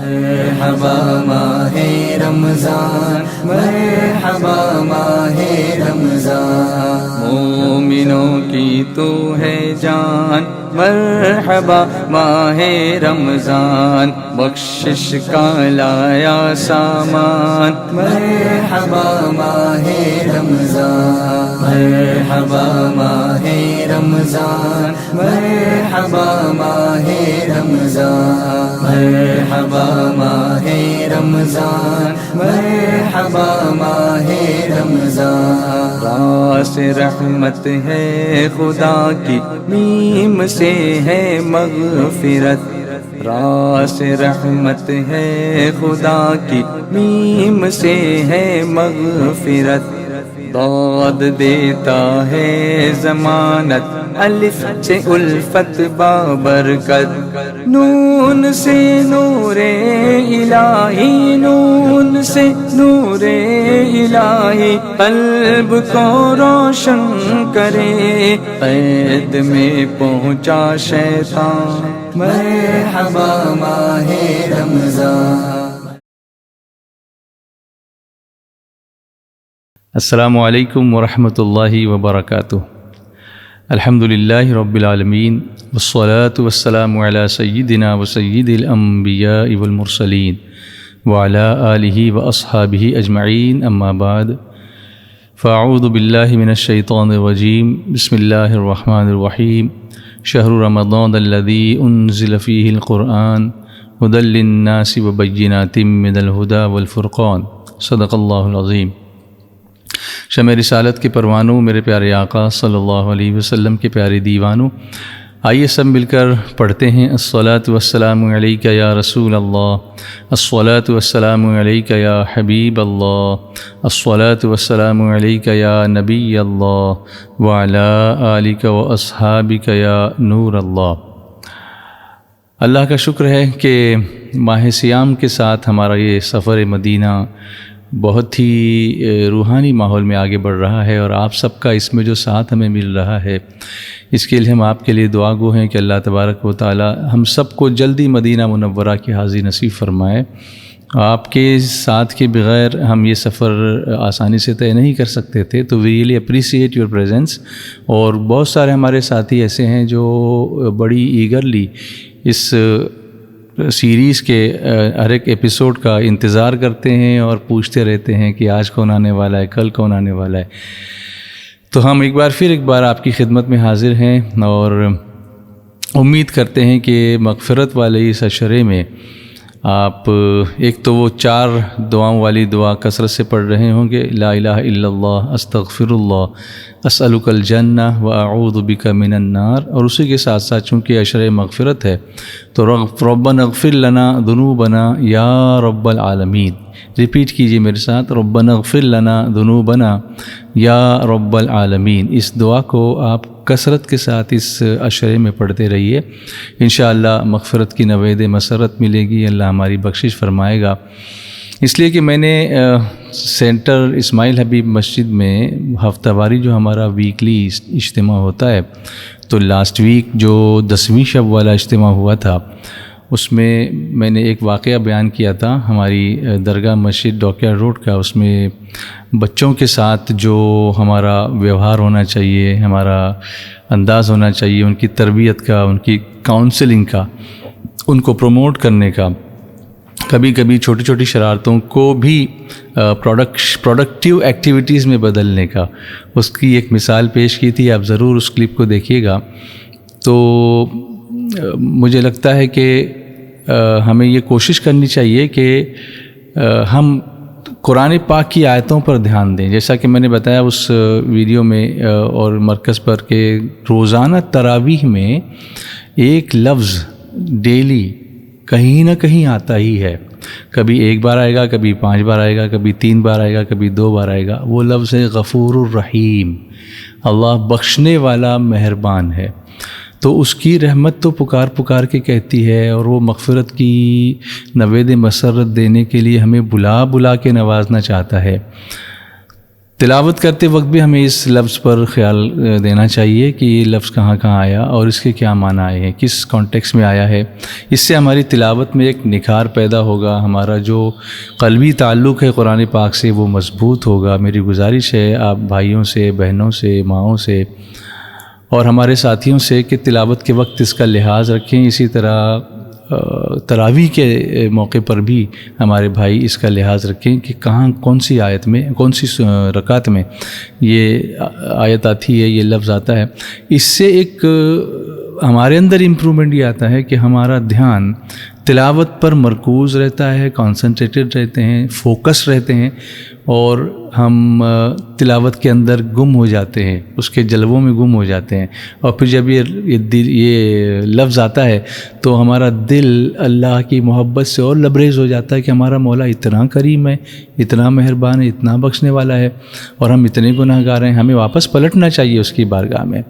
مرحبا ماہ رمضان، مرحبا ماہ رمضان، مومنوں کی تو ہے جان، مرحبا ماہ رمضان، بخشش کا لایا سامان، مرحبا ماہ رمضان، مرحبا ماہ رمضان، مرحبا ماہ رمضان، مرحبا ماہ رمضان، مرحبا ماہ رمضان، راس رحمت ہے خدا کی، میم سے ہے مغفرت، راس رحمت ہے خدا کی، میم سے ہے مغفرت، داد دیتا ہے ضمانت، الف سے الفت بابرکت، نون سے نور الہی، نون سے نور الہی، قلب کو روشن کرے، قید میں پہنچا شیطان، مرحبا ماہ رمضان۔ السلام علیکم ورحمۃ اللہ وبرکاتہ۔ الحمد للہ رب العالمین، والصلاة والسلام علی سیدنا و سید الانبیاء والمرسلین وعلی آلہ واصحابہ اجمعین، اما بعد، فاعوذ باللہ من الشیطان الرجیم، بسم اللہ الرحمن الرحیم، شہر رمضان الذی انزل فیہ القرآن ھدی للناس وبینات من الھدی والفرقان، صدق اللہ العظیم۔ شمع رسالت کے پروانوں، میرے پیارے آقا صلی اللہ علیہ وسلم کے پیارے دیوانوں، آئیے سب مل کر پڑھتے ہیں الصلاۃ والسلام علیک یا رسول اللہ، الصلاۃ والسلام علیک یا حبیب اللہ، الصلاۃ والسلام علیک یا نبی اللہ، وعلی آلک و اصحابک یا نور اللہ۔ اللہ کا شکر ہے کہ ماہ صیام کے ساتھ ہمارا یہ سفر مدینہ بہت ہی روحانی ماحول میں آگے بڑھ رہا ہے، اور آپ سب کا اس میں جو ساتھ ہمیں مل رہا ہے، اس کے لیے ہم آپ کے لیے دعا گو ہیں کہ اللہ تبارک و تعالی ہم سب کو جلدی مدینہ منورہ کی حاضری نصیب فرمائے۔ آپ کے ساتھ کے بغیر ہم یہ سفر آسانی سے طے نہیں کر سکتے تھے، تو we really appreciate your presence, اور بہت سارے ہمارے ساتھی ایسے ہیں جو بڑی ایگرلی اس سیریز کے ہر ایک ایپیسوڈ کا انتظار کرتے ہیں اور پوچھتے رہتے ہیں کہ آج کون آنے والا ہے، کل کون آنے والا ہے۔ تو ہم ایک بار آپ کی خدمت میں حاضر ہیں، اور امید کرتے ہیں کہ مغفرت والے اس عشرے میں آپ ایک تو وہ 4 دعاؤں والی دعا کثرت سے پڑھ رہے ہوں گے، لا الہ الا اللہ، استغفر اللہ، اسألک الجنہ واعوذ بک من النار، اور اسی کے ساتھ ساتھ چونکہ عشرِ مغفرت ہے تو ربنا اغفر لنا ذنوبنا یا رب العالمین، ریپیٹ کیجئے میرے ساتھ، ربنا اغفر لنا ذنوبنا یا رب العالمین۔ اس دعا کو آپ کثرت کے ساتھ اس عشرے میں پڑھتے رہیے، انشاءاللہ مغفرت کی نوید مسرت ملے گی، اللہ ہماری بخشش فرمائے گا۔ اس لیے کہ میں نے سینٹر اسماعیل حبیب مسجد میں ہفتہ واری جو ہمارا ویکلی اجتماع ہوتا ہے، تو لاسٹ ویک جو 10ویں شب والا اجتماع ہوا تھا، اس میں نے ایک واقعہ بیان کیا تھا ہماری درگاہ مسجد ڈاکیار روڈ کا۔ اس میں بچوں کے ساتھ جو ہمارا ویوہار ہونا چاہیے، ہمارا انداز ہونا چاہیے، ان کی تربیت کا، ان کی کاؤنسلنگ کا، ان کو پروموٹ کرنے کا، کبھی کبھی چھوٹی چھوٹی شرارتوں کو بھی پروڈکٹیو ایکٹیویٹیز میں بدلنے کا، اس کی ایک مثال پیش کی تھی۔ آپ ضرور اس کلپ کو دیکھیے گا۔ تو مجھے لگتا ہے کہ ہمیں یہ کوشش کرنی چاہیے کہ ہم قرآن پاک کی آیتوں پر دھیان دیں، جیسا کہ میں نے بتایا اس ویڈیو میں اور مرکز پر، کہ روزانہ تراویح میں ایک لفظ ڈیلی کہیں نہ کہیں آتا ہی ہے، کبھی 1 بار آئے گا، کبھی 5 بار آئے گا، کبھی 3 بار آئے گا، کبھی 2 بار آئے گا۔ وہ لفظ ہے غفور الرحیم، اللہ بخشنے والا مہربان ہے۔ تو اس کی رحمت تو پکار کے کہتی ہے، اور وہ مغفرت کی نوید مسرت دینے کے لیے ہمیں بلا کے نوازنا چاہتا ہے۔ تلاوت کرتے وقت بھی ہمیں اس لفظ پر خیال دینا چاہیے کہ یہ لفظ کہاں کہاں آیا اور اس کے کیا معنی آئے ہیں، کس کانٹیکس میں آیا ہے۔ اس سے ہماری تلاوت میں ایک نکھار پیدا ہوگا، ہمارا جو قلبی تعلق ہے قرآن پاک سے وہ مضبوط ہوگا۔ میری گزارش ہے آپ بھائیوں سے، بہنوں سے، ماؤں سے اور ہمارے ساتھیوں سے کہ تلاوت کے وقت اس کا لحاظ رکھیں۔ اسی طرح تراویح کے موقع پر بھی ہمارے بھائی اس کا لحاظ رکھیں کہ کہاں کون سی آیت میں، کون سی رکعت میں یہ آیت آتی ہے، یہ لفظ آتا ہے۔ اس سے ایک ہمارے اندر امپرومنٹ یہ آتا ہے کہ ہمارا دھیان تلاوت پر مرکوز رہتا ہے، کانسنٹریٹڈ رہتے ہیں، فوکس رہتے ہیں اور ہم تلاوت کے اندر گم ہو جاتے ہیں، اس کے جلووں میں گم ہو جاتے ہیں۔ اور پھر جب یہ لفظ آتا ہے تو ہمارا دل اللہ کی محبت سے اور لبریز ہو جاتا ہے کہ ہمارا مولا اتنا کریم ہے، اتنا مہربان ہے، اتنا بخشنے والا ہے اور ہم اتنے گناہ گار ہیں، ہمیں واپس پلٹنا چاہیے اس کی بارگاہ میں۔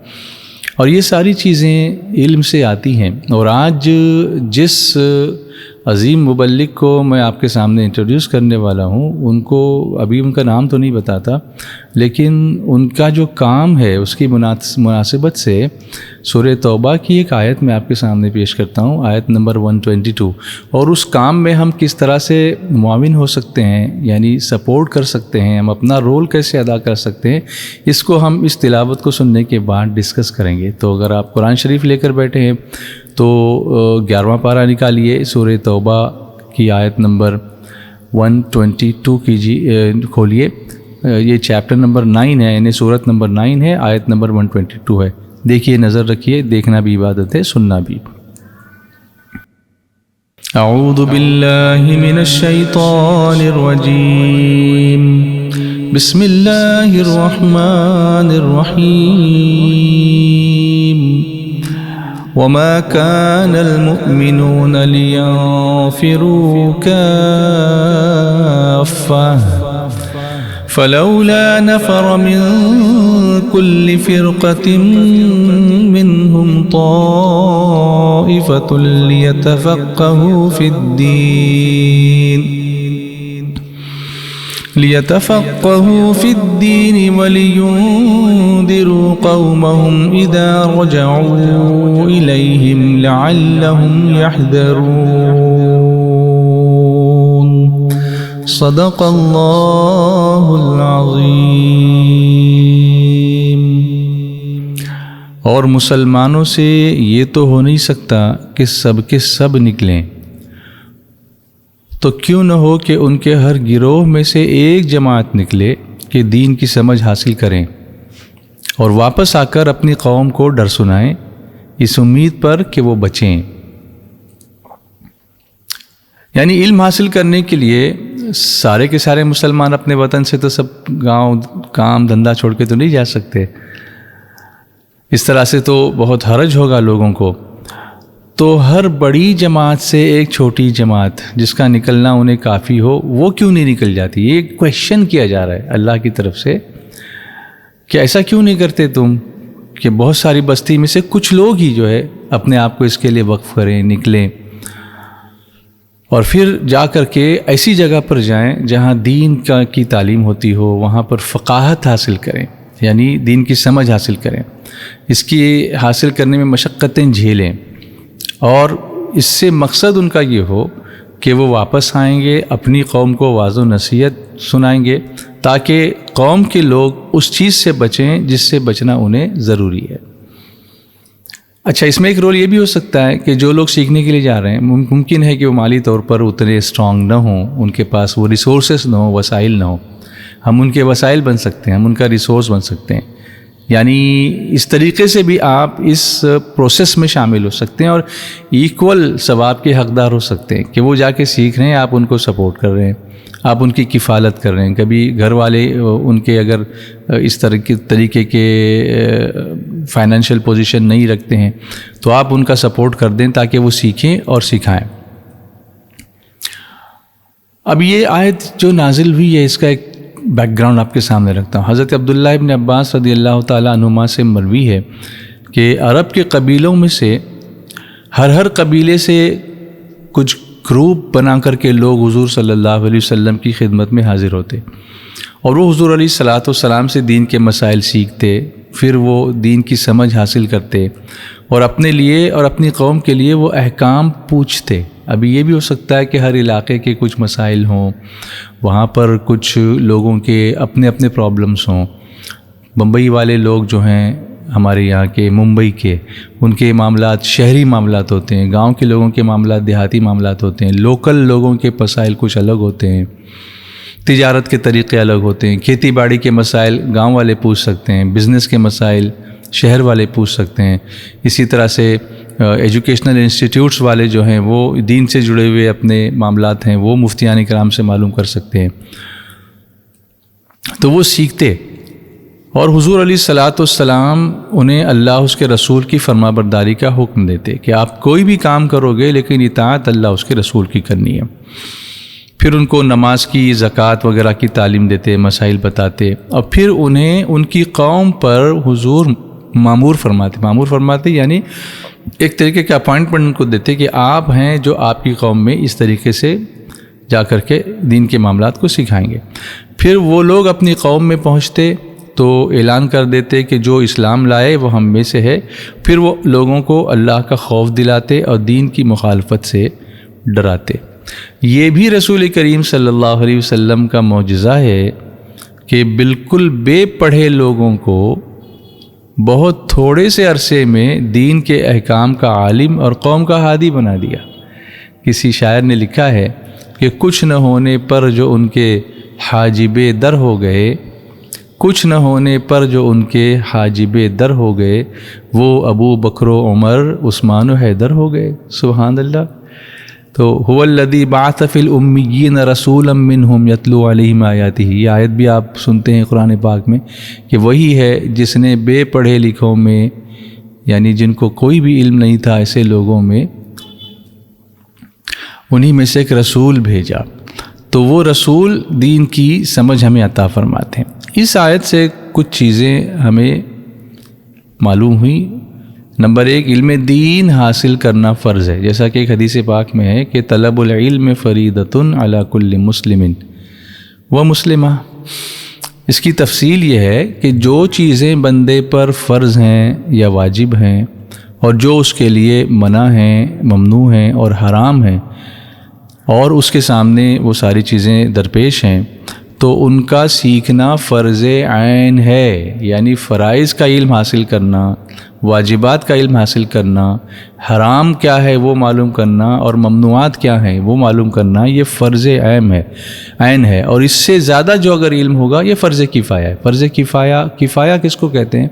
اور یہ ساری چیزیں علم سے آتی ہیں۔ اور آج جس عظیم مبلغ کو میں آپ کے سامنے انٹروڈیوس کرنے والا ہوں، ان کو ابھی ان کا نام تو نہیں بتاتا، لیکن ان کا جو کام ہے اس کی مناسبت سے سورہ توبہ کی ایک آیت میں آپ کے سامنے پیش کرتا ہوں، آیت نمبر 122۔ اور اس کام میں ہم کس طرح سے معاون ہو سکتے ہیں، یعنی سپورٹ کر سکتے ہیں، ہم اپنا رول کیسے ادا کر سکتے ہیں، اس کو ہم اس تلاوت کو سننے کے بعد ڈسکس کریں گے۔ تو اگر آپ قرآن شریف لے کر بیٹھے ہیں تو 11واں پارہ نکالیے، سورہ توبہ کی آیت نمبر 122 کھولیے۔ یہ چیپٹر نمبر 9 ہے، یعنی سورت نمبر 9 ہے، آیت نمبر 122 ہے۔ دیکھیے، نظر رکھیے، دیکھنا بھی عبادت ہے، سننا بھی۔ اعوذ باللہ من الشیطان الرجیم، بسم اللہ الرحمن الرحیم۔ وما كان المؤمنون لينفروا كافة فلولا نفر من كل فرقة منهم طائفة ليتفقهوا في الدين ولينذروا قومهم إذا رجعوا إليهم لعلهم يحذرون۔ صدق اللہ العظیم۔ اور مسلمانوں سے یہ تو ہو نہیں سکتا کہ سب کے سب نکلیں، تو کیوں نہ ہو کہ ان کے ہر گروہ میں سے ایک جماعت نکلے کہ دین کی سمجھ حاصل کریں اور واپس آ کر اپنی قوم کو ڈر سنائیں، اس امید پر کہ وہ بچیں۔ یعنی علم حاصل کرنے کے لیے سارے کے سارے مسلمان اپنے وطن سے تو سب گاؤں کام دھندا چھوڑ کے تو نہیں جا سکتے، اس طرح سے تو بہت حرج ہوگا لوگوں کو۔ تو ہر بڑی جماعت سے ایک چھوٹی جماعت جس کا نکلنا انہیں کافی ہو، وہ کیوں نہیں نکل جاتی؟ یہ کویشچن کیا جا رہا ہے اللہ کی طرف سے کہ ایسا کیوں نہیں کرتے تم کہ بہت ساری بستی میں سے کچھ لوگ ہی جو ہے اپنے آپ کو اس کے لیے وقف کریں، نکلیں اور پھر جا کر کے ایسی جگہ پر جائیں جہاں دین کی تعلیم ہوتی ہو، وہاں پر فقاہت حاصل کریں، یعنی دین کی سمجھ حاصل کریں، اس کی حاصل کرنے میں مشقتیں جھیلیں، اور اس سے مقصد ان کا یہ ہو کہ وہ واپس آئیں گے، اپنی قوم کو واعظ و نصیحت سنائیں گے تاکہ قوم کے لوگ اس چیز سے بچیں جس سے بچنا انہیں ضروری ہے۔ اچھا، اس میں ایک رول یہ بھی ہو سکتا ہے کہ جو لوگ سیکھنے کے لیے جا رہے ہیں ممکن ہے کہ وہ مالی طور پر اتنے اسٹرانگ نہ ہوں، ان کے پاس وہ ریسورسز نہ ہوں، وسائل نہ ہوں۔ ہم ان کے وسائل بن سکتے ہیں، ہم ان کا ریسورس بن سکتے ہیں، یعنی اس طریقے سے بھی آپ اس پروسیس میں شامل ہو سکتے ہیں اور ایکول ثواب کے حقدار ہو سکتے ہیں کہ وہ جا کے سیکھ رہے ہیں، آپ ان کو سپورٹ کر رہے ہیں، آپ ان کی کفالت کر رہے ہیں۔ کبھی گھر والے ان کے اگر اس طریقے کے فائنینشیل پوزیشن نہیں رکھتے ہیں تو آپ ان کا سپورٹ کر دیں تاکہ وہ سیکھیں اور سکھائیں۔ اب یہ آیت جو نازل ہوئی ہے اس کا ایک بیک گراؤنڈ آپ کے سامنے رکھتا ہوں۔ حضرت عبداللہ ابن عباس رضی اللہ تعالیٰ عنہما سے مروی ہے کہ عرب کے قبیلوں میں سے ہر قبیلے سے کچھ گروپ بنا کر کے لوگ حضور صلی اللہ علیہ وسلم کی خدمت میں حاضر ہوتے اور وہ حضور علیہ الصلاۃ والسلام سے دین کے مسائل سیکھتے، پھر وہ دین کی سمجھ حاصل کرتے اور اپنے لیے اور اپنی قوم کے لیے وہ احکام پوچھتے۔ ابھی یہ بھی ہو سکتا ہے کہ ہر علاقے کے کچھ مسائل ہوں، وہاں پر کچھ لوگوں کے اپنے اپنے پرابلمس ہوں۔ بمبئی والے لوگ جو ہیں ہمارے یہاں کے، ممبئی کے، ان کے معاملات شہری معاملات ہوتے ہیں، گاؤں کے لوگوں کے معاملات دیہاتی معاملات ہوتے ہیں، لوکل لوگوں کے مسائل کچھ الگ ہوتے ہیں، تجارت کے طریقے الگ ہوتے ہیں، کھیتی باڑی کے مسائل گاؤں والے پوچھ سکتے ہیں، بزنس کے مسائل شہر والے پوچھ سکتے ہیں، اسی طرح سے ایجوکیشنل انسٹیٹیوٹس والے جو ہیں وہ دین سے جڑے ہوئے اپنے معاملات ہیں وہ مفتیان کرام سے معلوم کر سکتے ہیں۔ تو وہ سیکھتے، اور حضور علیہ الصلاۃ والسلام انہیں اللہ اس کے رسول کی فرما برداری کا حکم دیتے کہ آپ کوئی بھی کام کرو گے لیکن اطاعت اللہ اس کے رسول کی کرنی ہے۔ پھر ان کو نماز کی، زکوٰۃ وغیرہ کی تعلیم دیتے، مسائل بتاتے، اور پھر انہیں ان کی قوم پر حضور مامور فرماتے یعنی ایک طریقے کے اپائنٹمنٹ ان کو دیتے کہ آپ ہیں جو آپ کی قوم میں اس طریقے سے جا کر کے دین کے معاملات کو سکھائیں گے۔ پھر وہ لوگ اپنی قوم میں پہنچتے تو اعلان کر دیتے کہ جو اسلام لائے وہ ہم میں سے ہے، پھر وہ لوگوں کو اللہ کا خوف دلاتے اور دین کی مخالفت سے ڈراتے۔ یہ بھی رسول کریم صلی اللہ علیہ وسلم کا معجزہ ہے کہ بالکل بے پڑھے لوگوں کو بہت تھوڑے سے عرصے میں دین کے احکام کا عالم اور قوم کا ہادی بنا دیا۔ کسی شاعر نے لکھا ہے کہ کچھ نہ ہونے پر جو ان کے حاجب در ہو گئے، کچھ نہ ہونے پر جو ان کے حاجب در ہو گئے، وہ ابو بکر و عمر عثمان و حیدر ہو گئے۔ سبحان اللہ۔ تو هو الذی بعث فی الامیین رسولا منہم یتلو علیہم آیاتہ، یہ آیت بھی آپ سنتے ہیں قرآن پاک میں کہ وہی ہے جس نے بے پڑھے لکھوں میں، یعنی جن کو کوئی بھی علم نہیں تھا ایسے لوگوں میں، انہی میں سے ایک رسول بھیجا، تو وہ رسول دین کی سمجھ ہمیں عطا فرماتے ہیں۔ اس آیت سے کچھ چیزیں ہمیں معلوم ہوئی۔ نمبر 1، علم دین حاصل کرنا فرض ہے، جیسا کہ ایک حدیث پاک میں ہے کہ طلب العلم فریضۃ علی کل مسلم و مسلمہ۔ اس کی تفصیل یہ ہے کہ جو چیزیں بندے پر فرض ہیں یا واجب ہیں اور جو اس کے لیے منع ہیں، ممنوع ہیں اور حرام ہیں، اور اس کے سامنے وہ ساری چیزیں درپیش ہیں، تو ان کا سیکھنا فرض عین ہے، یعنی فرائض کا علم حاصل کرنا، واجبات کا علم حاصل کرنا، حرام کیا ہے وہ معلوم کرنا اور ممنوعات کیا ہیں وہ معلوم کرنا، یہ فرض عین ہے۔ اور اس سے زیادہ جو اگر علم ہوگا یہ فرض کفایہ ہے۔ فرض کفایہ کس کو کہتے ہیں؟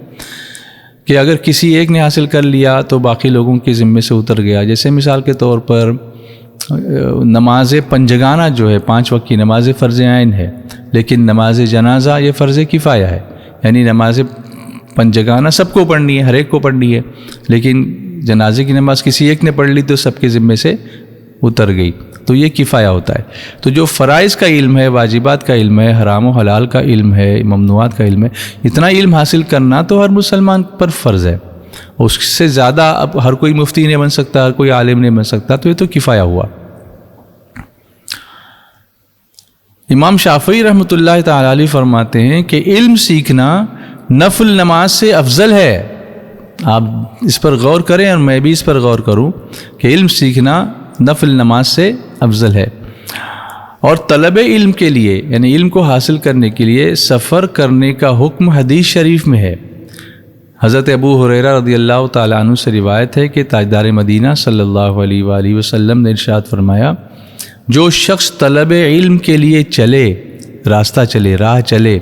کہ اگر کسی ایک نے حاصل کر لیا تو باقی لوگوں کے ذمے سے اتر گیا۔ جیسے مثال کے طور پر نماز پنجگانہ جو ہے 5 وقت کی نماز فرض عین ہے، لیکن نماز جنازہ یہ فرض کفایہ ہے، یعنی نماز پنجگانہ سب کو پڑھنی ہے، ہر ایک کو پڑھنی ہے، لیکن جنازے کی نماز کسی ایک نے پڑھ لی تو سب کے ذمے سے اتر گئی، تو یہ کفایہ ہوتا ہے۔ تو جو فرائض کا علم ہے، واجبات کا علم ہے، حرام و حلال کا علم ہے، ممنوعات کا علم ہے، اتنا علم حاصل کرنا تو ہر مسلمان پر فرض ہے۔ اس سے زیادہ اب ہر کوئی مفتی نہیں بن سکتا، ہر کوئی عالم نہیں بن سکتا، تو یہ تو کفایہ ہوا۔ امام شافعی رحمۃ اللہ تعالی علیہ فرماتے ہیں کہ علم سیکھنا نفل نماز سے افضل ہے۔ آپ اس پر غور کریں اور میں بھی اس پر غور کروں کہ علم سیکھنا نفل نماز سے افضل ہے۔ اور طلب علم کے لیے، یعنی علم کو حاصل کرنے کے لیے سفر کرنے کا حکم حدیث شریف میں ہے۔ حضرت ابو ہریرہ رضی اللہ تعالیٰ عنہ سے روایت ہے کہ تاجدار مدینہ صلی اللہ علیہ وآلہ وسلم نے ارشاد فرمایا، جو شخص طلب علم کے لیے چلے، راستہ چلے، راہ چلے،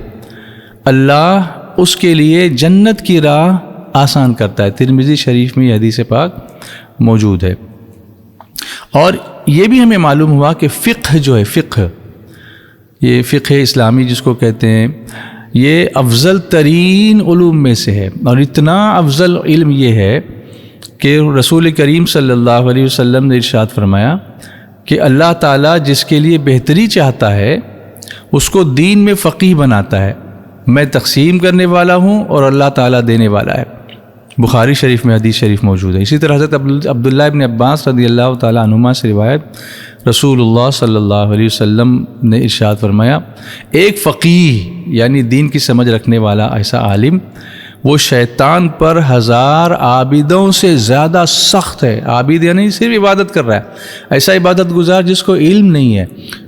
اللہ اس کے لیے جنت کی راہ آسان کرتا ہے۔ ترمذی شریف میں یہ حدیث پاک موجود ہے۔ اور یہ بھی ہمیں معلوم ہوا کہ فقہ جو ہے، یہ فقہ اسلامی جس کو کہتے ہیں، یہ افضل ترین علوم میں سے ہے، اور اتنا افضل علم یہ ہے کہ رسول کریم صلی اللہ علیہ وسلم نے ارشاد فرمایا کہ اللہ تعالیٰ جس کے لیے بہتری چاہتا ہے اس کو دین میں فقیہ بناتا ہے۔ میں تقسیم کرنے والا ہوں اور اللہ تعالیٰ دینے والا ہے۔ بخاری شریف میں حدیث شریف موجود ہے۔ اسی طرح حضرت عبداللہ ابن عباس رضی اللہ تعالیٰ عنہما سے روایت، رسول اللہ صلی اللہ علیہ وسلم نے ارشاد فرمایا ایک فقیہ یعنی دین کی سمجھ رکھنے والا ایسا عالم وہ شیطان پر 1000 عابدوں سے زیادہ سخت ہے. عابد یعنی صرف عبادت کر رہا ہے. ایسا عبادت گزار جس کو علم نہیں ہے،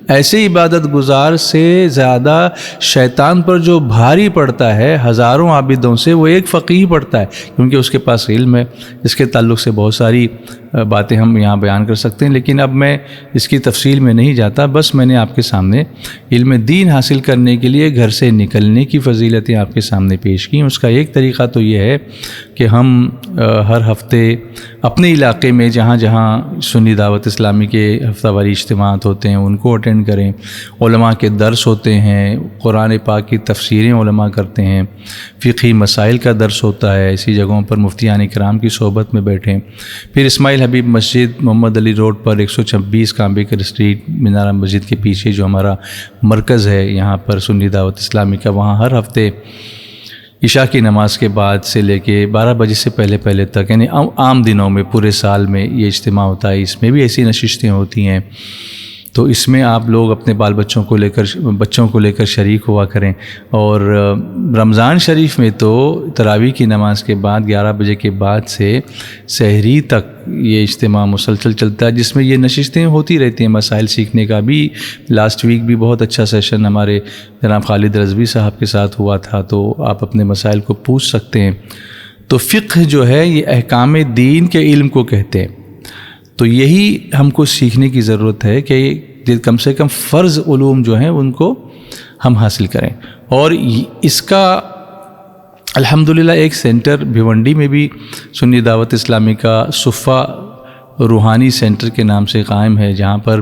ایسے عبادت گزار سے زیادہ شیطان پر جو بھاری پڑتا ہے ہزاروں عابدوں سے وہ ایک فقیہ پڑتا ہے، کیونکہ اس کے پاس علم ہے. اس کے تعلق سے بہت ساری باتیں ہم یہاں بیان کر سکتے ہیں، لیکن اب میں اس کی تفصیل میں نہیں جاتا. بس میں نے آپ کے سامنے علم دین حاصل کرنے کے لیے گھر سے نکلنے کی فضیلتیں آپ کے سامنے پیش کی. اس کا ایک طریقہ تو یہ ہے کہ ہم ہر ہفتے اپنے علاقے میں جہاں جہاں سنی دعوت اسلامی کے ہفتہ واری اجتماعات ہوتے ہیں ان کو اٹینڈ کریں. علماء کے درس ہوتے ہیں، قرآن پاک کی تفسیریں علماء کرتے ہیں، فقہی مسائل کا درس ہوتا ہے. ایسی جگہوں پر مفتیان کرام کی صحبت میں بیٹھیں. پھر اسماعیل حبیب مسجد محمد علی روڈ پر 126 کامبیکر اسٹریٹ مینارہ مسجد کے پیچھے جو ہمارا مرکز ہے یہاں پر سنی دعوت اسلامی کا، وہاں ہر ہفتے عشاء کی نماز کے بعد سے لے کے 12 بجے سے پہلے تک، یعنی عام دنوں میں پورے سال میں یہ اجتماع ہوتا ہے. اس میں بھی ایسی نشستیں ہوتی ہیں، تو اس میں آپ لوگ اپنے بال بچوں کو لے کر شریک ہوا کریں. اور رمضان شریف میں تو تراویح کی نماز کے بعد 11 بجے کے بعد سے سحری تک یہ اجتماع مسلسل چلتا ہے، جس میں یہ نشستیں ہوتی رہتی ہیں. مسائل سیکھنے کا بھی لاسٹ ویک بھی بہت اچھا سیشن ہمارے جناب خالد رضوی صاحب کے ساتھ ہوا تھا، تو آپ اپنے مسائل کو پوچھ سکتے ہیں. تو فقہ جو ہے یہ احکام دین کے علم کو کہتے ہیں. تو یہی ہم کو سیکھنے کی ضرورت ہے کہ کم سے کم فرض علوم جو ہیں ان کو ہم حاصل کریں. اور اس کا الحمدللہ ایک سینٹر بھیونڈی میں بھی سنی دعوت اسلامی کا صفہ روحانی سینٹر کے نام سے قائم ہے، جہاں پر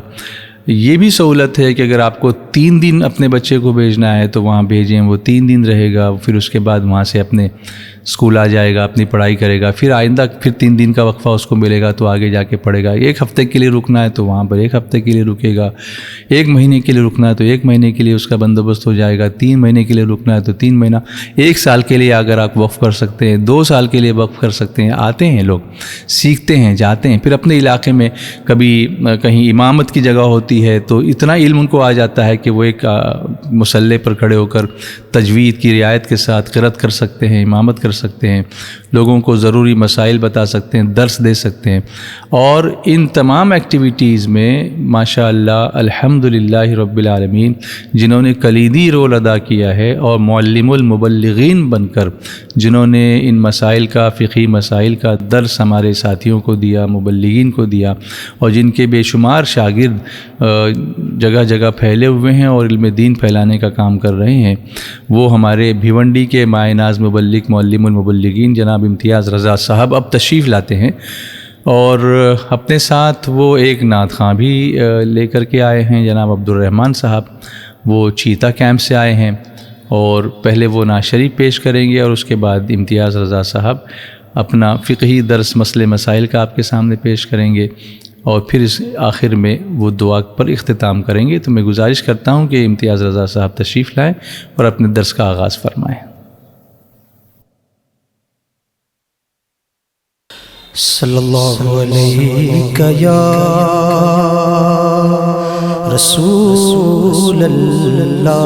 یہ بھی سہولت ہے کہ اگر آپ کو 3 دن اپنے بچے کو بھیجنا ہے تو وہاں بھیجیں. وہ 3 دن رہے گا، پھر اس کے بعد وہاں سے اپنے اسکول آ جائے گا، اپنی پڑھائی کرے گا. پھر آئندہ 3 دن کا وقفہ اس کو ملے گا تو آگے جا کے پڑھے گا. 1 ہفتے کے لیے رکنا ہے تو وہاں پر 1 ہفتے کے لیے رکے گا. 1 مہینے کے لیے رکنا ہے تو 1 مہینے کے لیے اس کا بندوبست ہو جائے گا. 3 مہینے کے لیے رکنا ہے تو 3 مہینہ. 1 سال کے لیے اگر آپ وقف کر سکتے ہیں، 2 سال کے لیے وقف کر سکتے ہیں. آتے ہیں لوگ، سیکھتے ہیں، جاتے ہیں. پھر اپنے علاقے میں کبھی کہیں امامت کی جگہ ہوتی ہے تو اتنا علم ان کو آ جاتا ہے کہ وہ ایک مصلی پر کھڑے ہو کر تجوید کی رعایت کے ساتھ قرأت کر سکتے ہیں، امامت کر سکتے ہیں، لوگوں کو ضروری مسائل بتا سکتے ہیں، درس دے سکتے ہیں. اور ان تمام ایکٹیویٹیز میں ماشاءاللہ الحمدللہ رب العالمین جنہوں نے کلیدی رول ادا کیا ہے اور معلم المبلغین بن کر جنہوں نے ان مسائل کا، فقہی مسائل کا درس ہمارے ساتھیوں کو دیا، مبلغین کو دیا، اور جن کے بے شمار شاگرد جگہ جگہ پھیلے ہوئے ہیں اور علم دین پھیلانے کا کام کر رہے ہیں، وہ ہمارے بھیونڈی کے مائع ناز مبلغ معلم المبلغین جناب امتیاز رضا صاحب اب تشریف لاتے ہیں. اور اپنے ساتھ وہ ایک نعت خواں بھی لے کر کے آئے ہیں، جناب عبدالرحمن صاحب. وہ چیتا کیمپ سے آئے ہیں اور پہلے وہ نعت شریف پیش کریں گے اور اس کے بعد امتیاز رضا صاحب اپنا فقہی درس مسئلے مسائل کا آپ کے سامنے پیش کریں گے، اور پھر اس آخر میں وہ دعا پر اختتام کریں گے. تو میں گزارش کرتا ہوں کہ امتیاز رضا صاحب تشریف لائیں اور اپنے درس کا آغاز فرمائیں. صلی اللہ علیہ یا رسول اللہ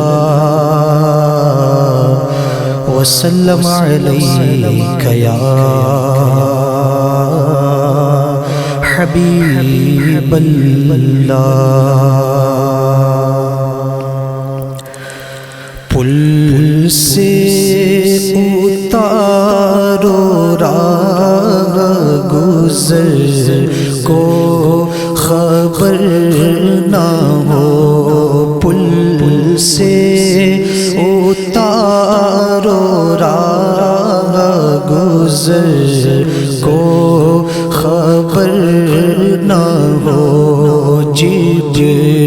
وسلم علیک یا حبیب اللہ. پل سے اتارو راہ گزر کو خبر نہ ہو، پل سے اتارو راہ گزر کو خبر نہ ہو. جبریل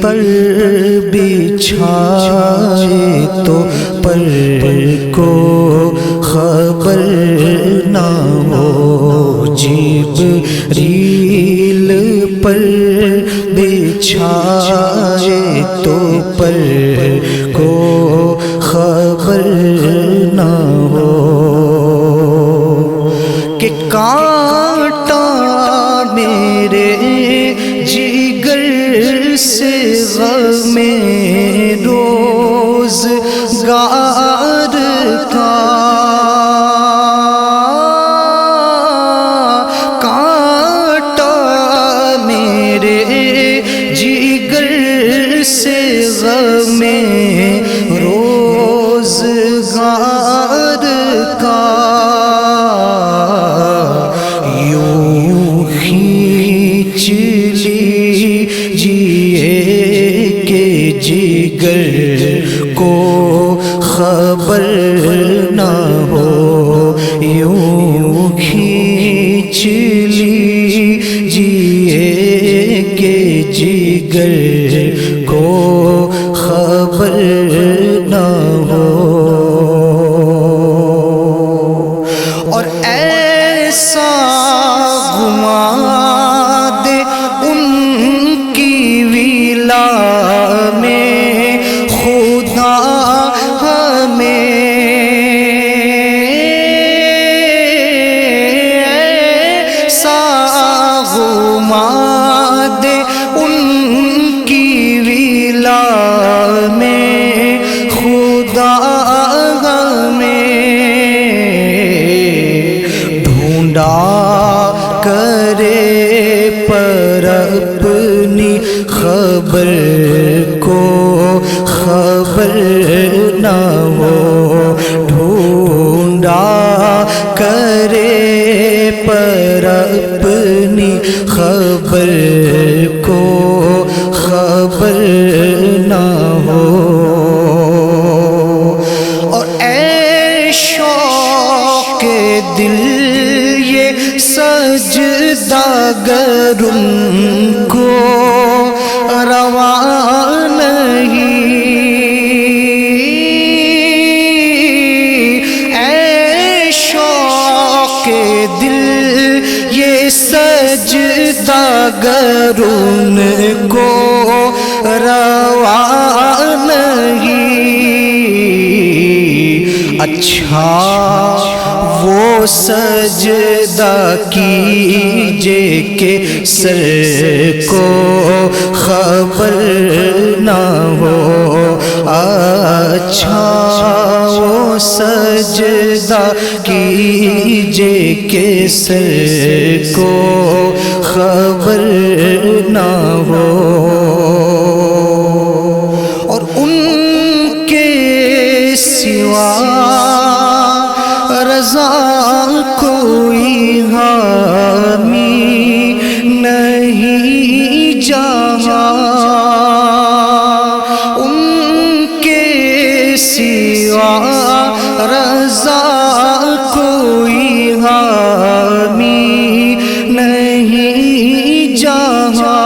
پر بچھائے تو پر کو خبر نہ ہو. جبریل پر بچھائے تو پر کو خبر نہ ہو. کہ کانٹا میرے سے غم روزگار کا کانٹا میرے جگر سے غم روزگار کا یوں کھینچ لیجیے کہ جگر کو خبر نہ ہو، یوں کھینچ لیجیے کہ جگر کو خبر نہ ہو، اور ایسا گھما دے ان کی ویلا میں خدا ہمیں، ایسا گھما دے ان کی ویلا میں خدا ہمیں، ڈھونڈا کرے پر اپنی خبر کو خبر نہ ہو، ڈھونڈا کرے پر اپنی خبر کو خبر نہ ہو، اور اے شوق دل یہ سجدہ گر ان کو روا نہیں، اے شوق دل یہ سجدہ گر ان کو روا نہیں، اچھا وہ سجدہ کیجے کہ سر کو خبر نہ ہو، اچھا وہ سجدہ کیجے کہ سر کو خبر نہ ہو، اور ان کے سوا رضا کوئی حامی نہیں جہاں، ان کے سوا رضا کوئی حامی نہیں جہاں،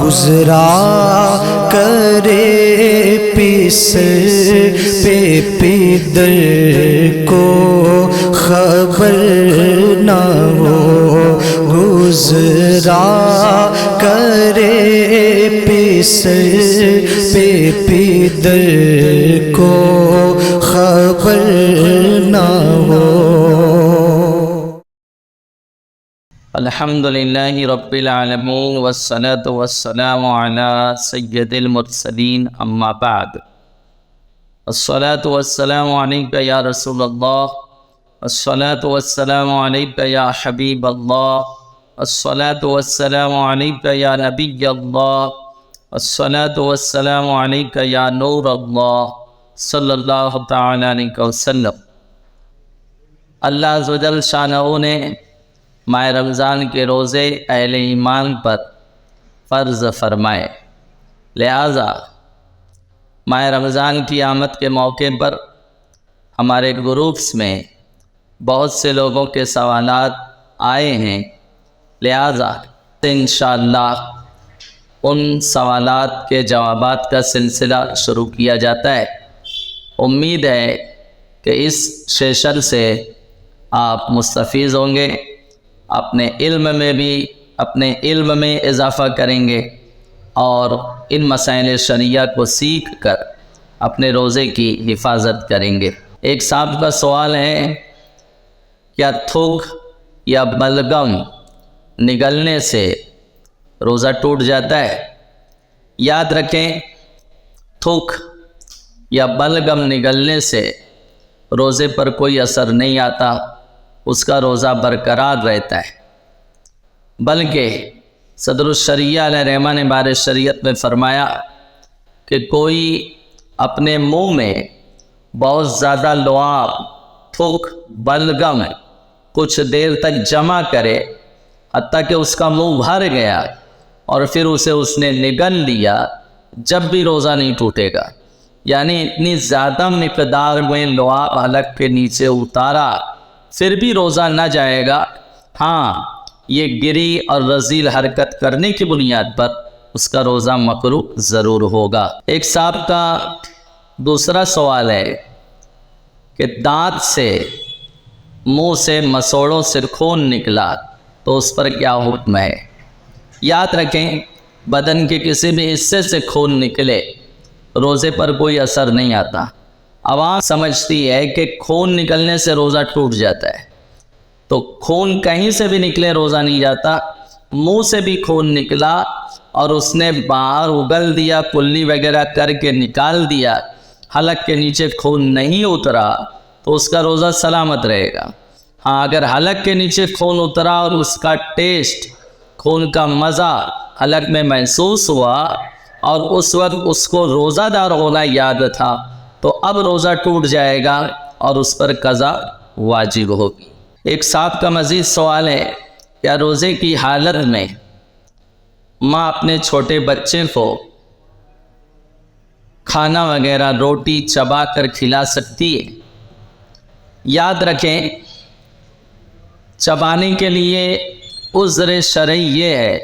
گزرا کرے پسر پہ پدر کو خبر نہ ہو، گزرا کرے پسر پہ پدر کو خبر نہ ہو۔ الحمدللہ رب العالمین والصلاة والسلام علی سید المرسلین، اما بعد، الصلاة والسلام علیک یا رسول اللہ، الصلاة والسلام علیک یا حبیب اللہ، الصلاة والسلام علیک یا نبی اللہ، الصلاة والسلام علیک یا نور اللہ، صلی اللہ تعالی علیہ وسلم۔ اللہ عز و جل شانہ نے ماہ رمضان کے روزے اہل ایمان پر فرض فرمائے، لہذا ماہ رمضان کی آمد کے موقع پر ہمارے گروپس میں بہت سے لوگوں کے سوالات آئے ہیں، لہذا انشاءاللہ ان سوالات کے جوابات کا سلسلہ شروع کیا جاتا ہے۔ امید ہے کہ اس سیشن سے آپ مستفیض ہوں گے، اپنے علم میں اضافہ کریں گے اور ان مسائل شرعیہ کو سیکھ کر اپنے روزے کی حفاظت کریں گے۔ ایک صاحب کا سوال ہے، کیا تھوک یا بلغم نگلنے سے روزہ ٹوٹ جاتا ہے۔ یاد رکھیں، تھوک یا بلغم نگلنے سے روزے پر کوئی اثر نہیں آتا، اس کا روزہ برقرار رہتا ہے، بلکہ صدر الشریعہ علیہ رحمہ نے بارِ شریعت میں فرمایا کہ کوئی اپنے منہ میں بہت زیادہ لعاب، تھوک، بلغم کچھ دیر تک جمع کرے حتیٰ کہ اس کا منہ بھر گیا اور پھر اسے اس نے نگل لیا، جب بھی روزہ نہیں ٹوٹے گا۔ یعنی اتنی زیادہ مقدار میں لعاب حلق کے نیچے اتارا پھر بھی روزہ نہ جائے گا۔ ہاں، یہ گری اور رذیل حرکت کرنے کی بنیاد پر اس کا روزہ مکروہ ضرور ہوگا۔ ایک صاحب کا دوسرا سوال ہے کہ دانت سے، منہ سے، مسوڑوں سے خون نکلا تو اس پر کیا حکم ہے؟ یاد رکھیں، بدن کے کسی بھی حصے سے خون نکلے روزے پر کوئی اثر نہیں آتا۔ عوام سمجھتی ہے کہ خون نکلنے سے روزہ ٹوٹ جاتا ہے، تو خون کہیں سے بھی نکلے روزہ نہیں جاتا۔ منہ سے بھی خون نکلا اور اس نے باہر اگل دیا، کلی وغیرہ کر کے نکال دیا، حلق کے نیچے خون نہیں اترا تو اس کا روزہ سلامت رہے گا۔ ہاں، اگر حلق کے نیچے خون اترا اور اس کا ٹیسٹ، خون کا مزہ حلق میں محسوس ہوا اور اس وقت اس کو روزہ دار ہونا یاد تھا تو اب روزہ ٹوٹ جائے گا اور اس پر قضا واجب ہوگی۔ ایک صاحب کا مزید سوال ہے، کیا روزے کی حالت میں ماں اپنے چھوٹے بچے کو کھانا وغیرہ، روٹی چبا کر کھلا سکتی ہے؟ یاد رکھیں، چبانے کے لیے عذر شرعی یہ ہے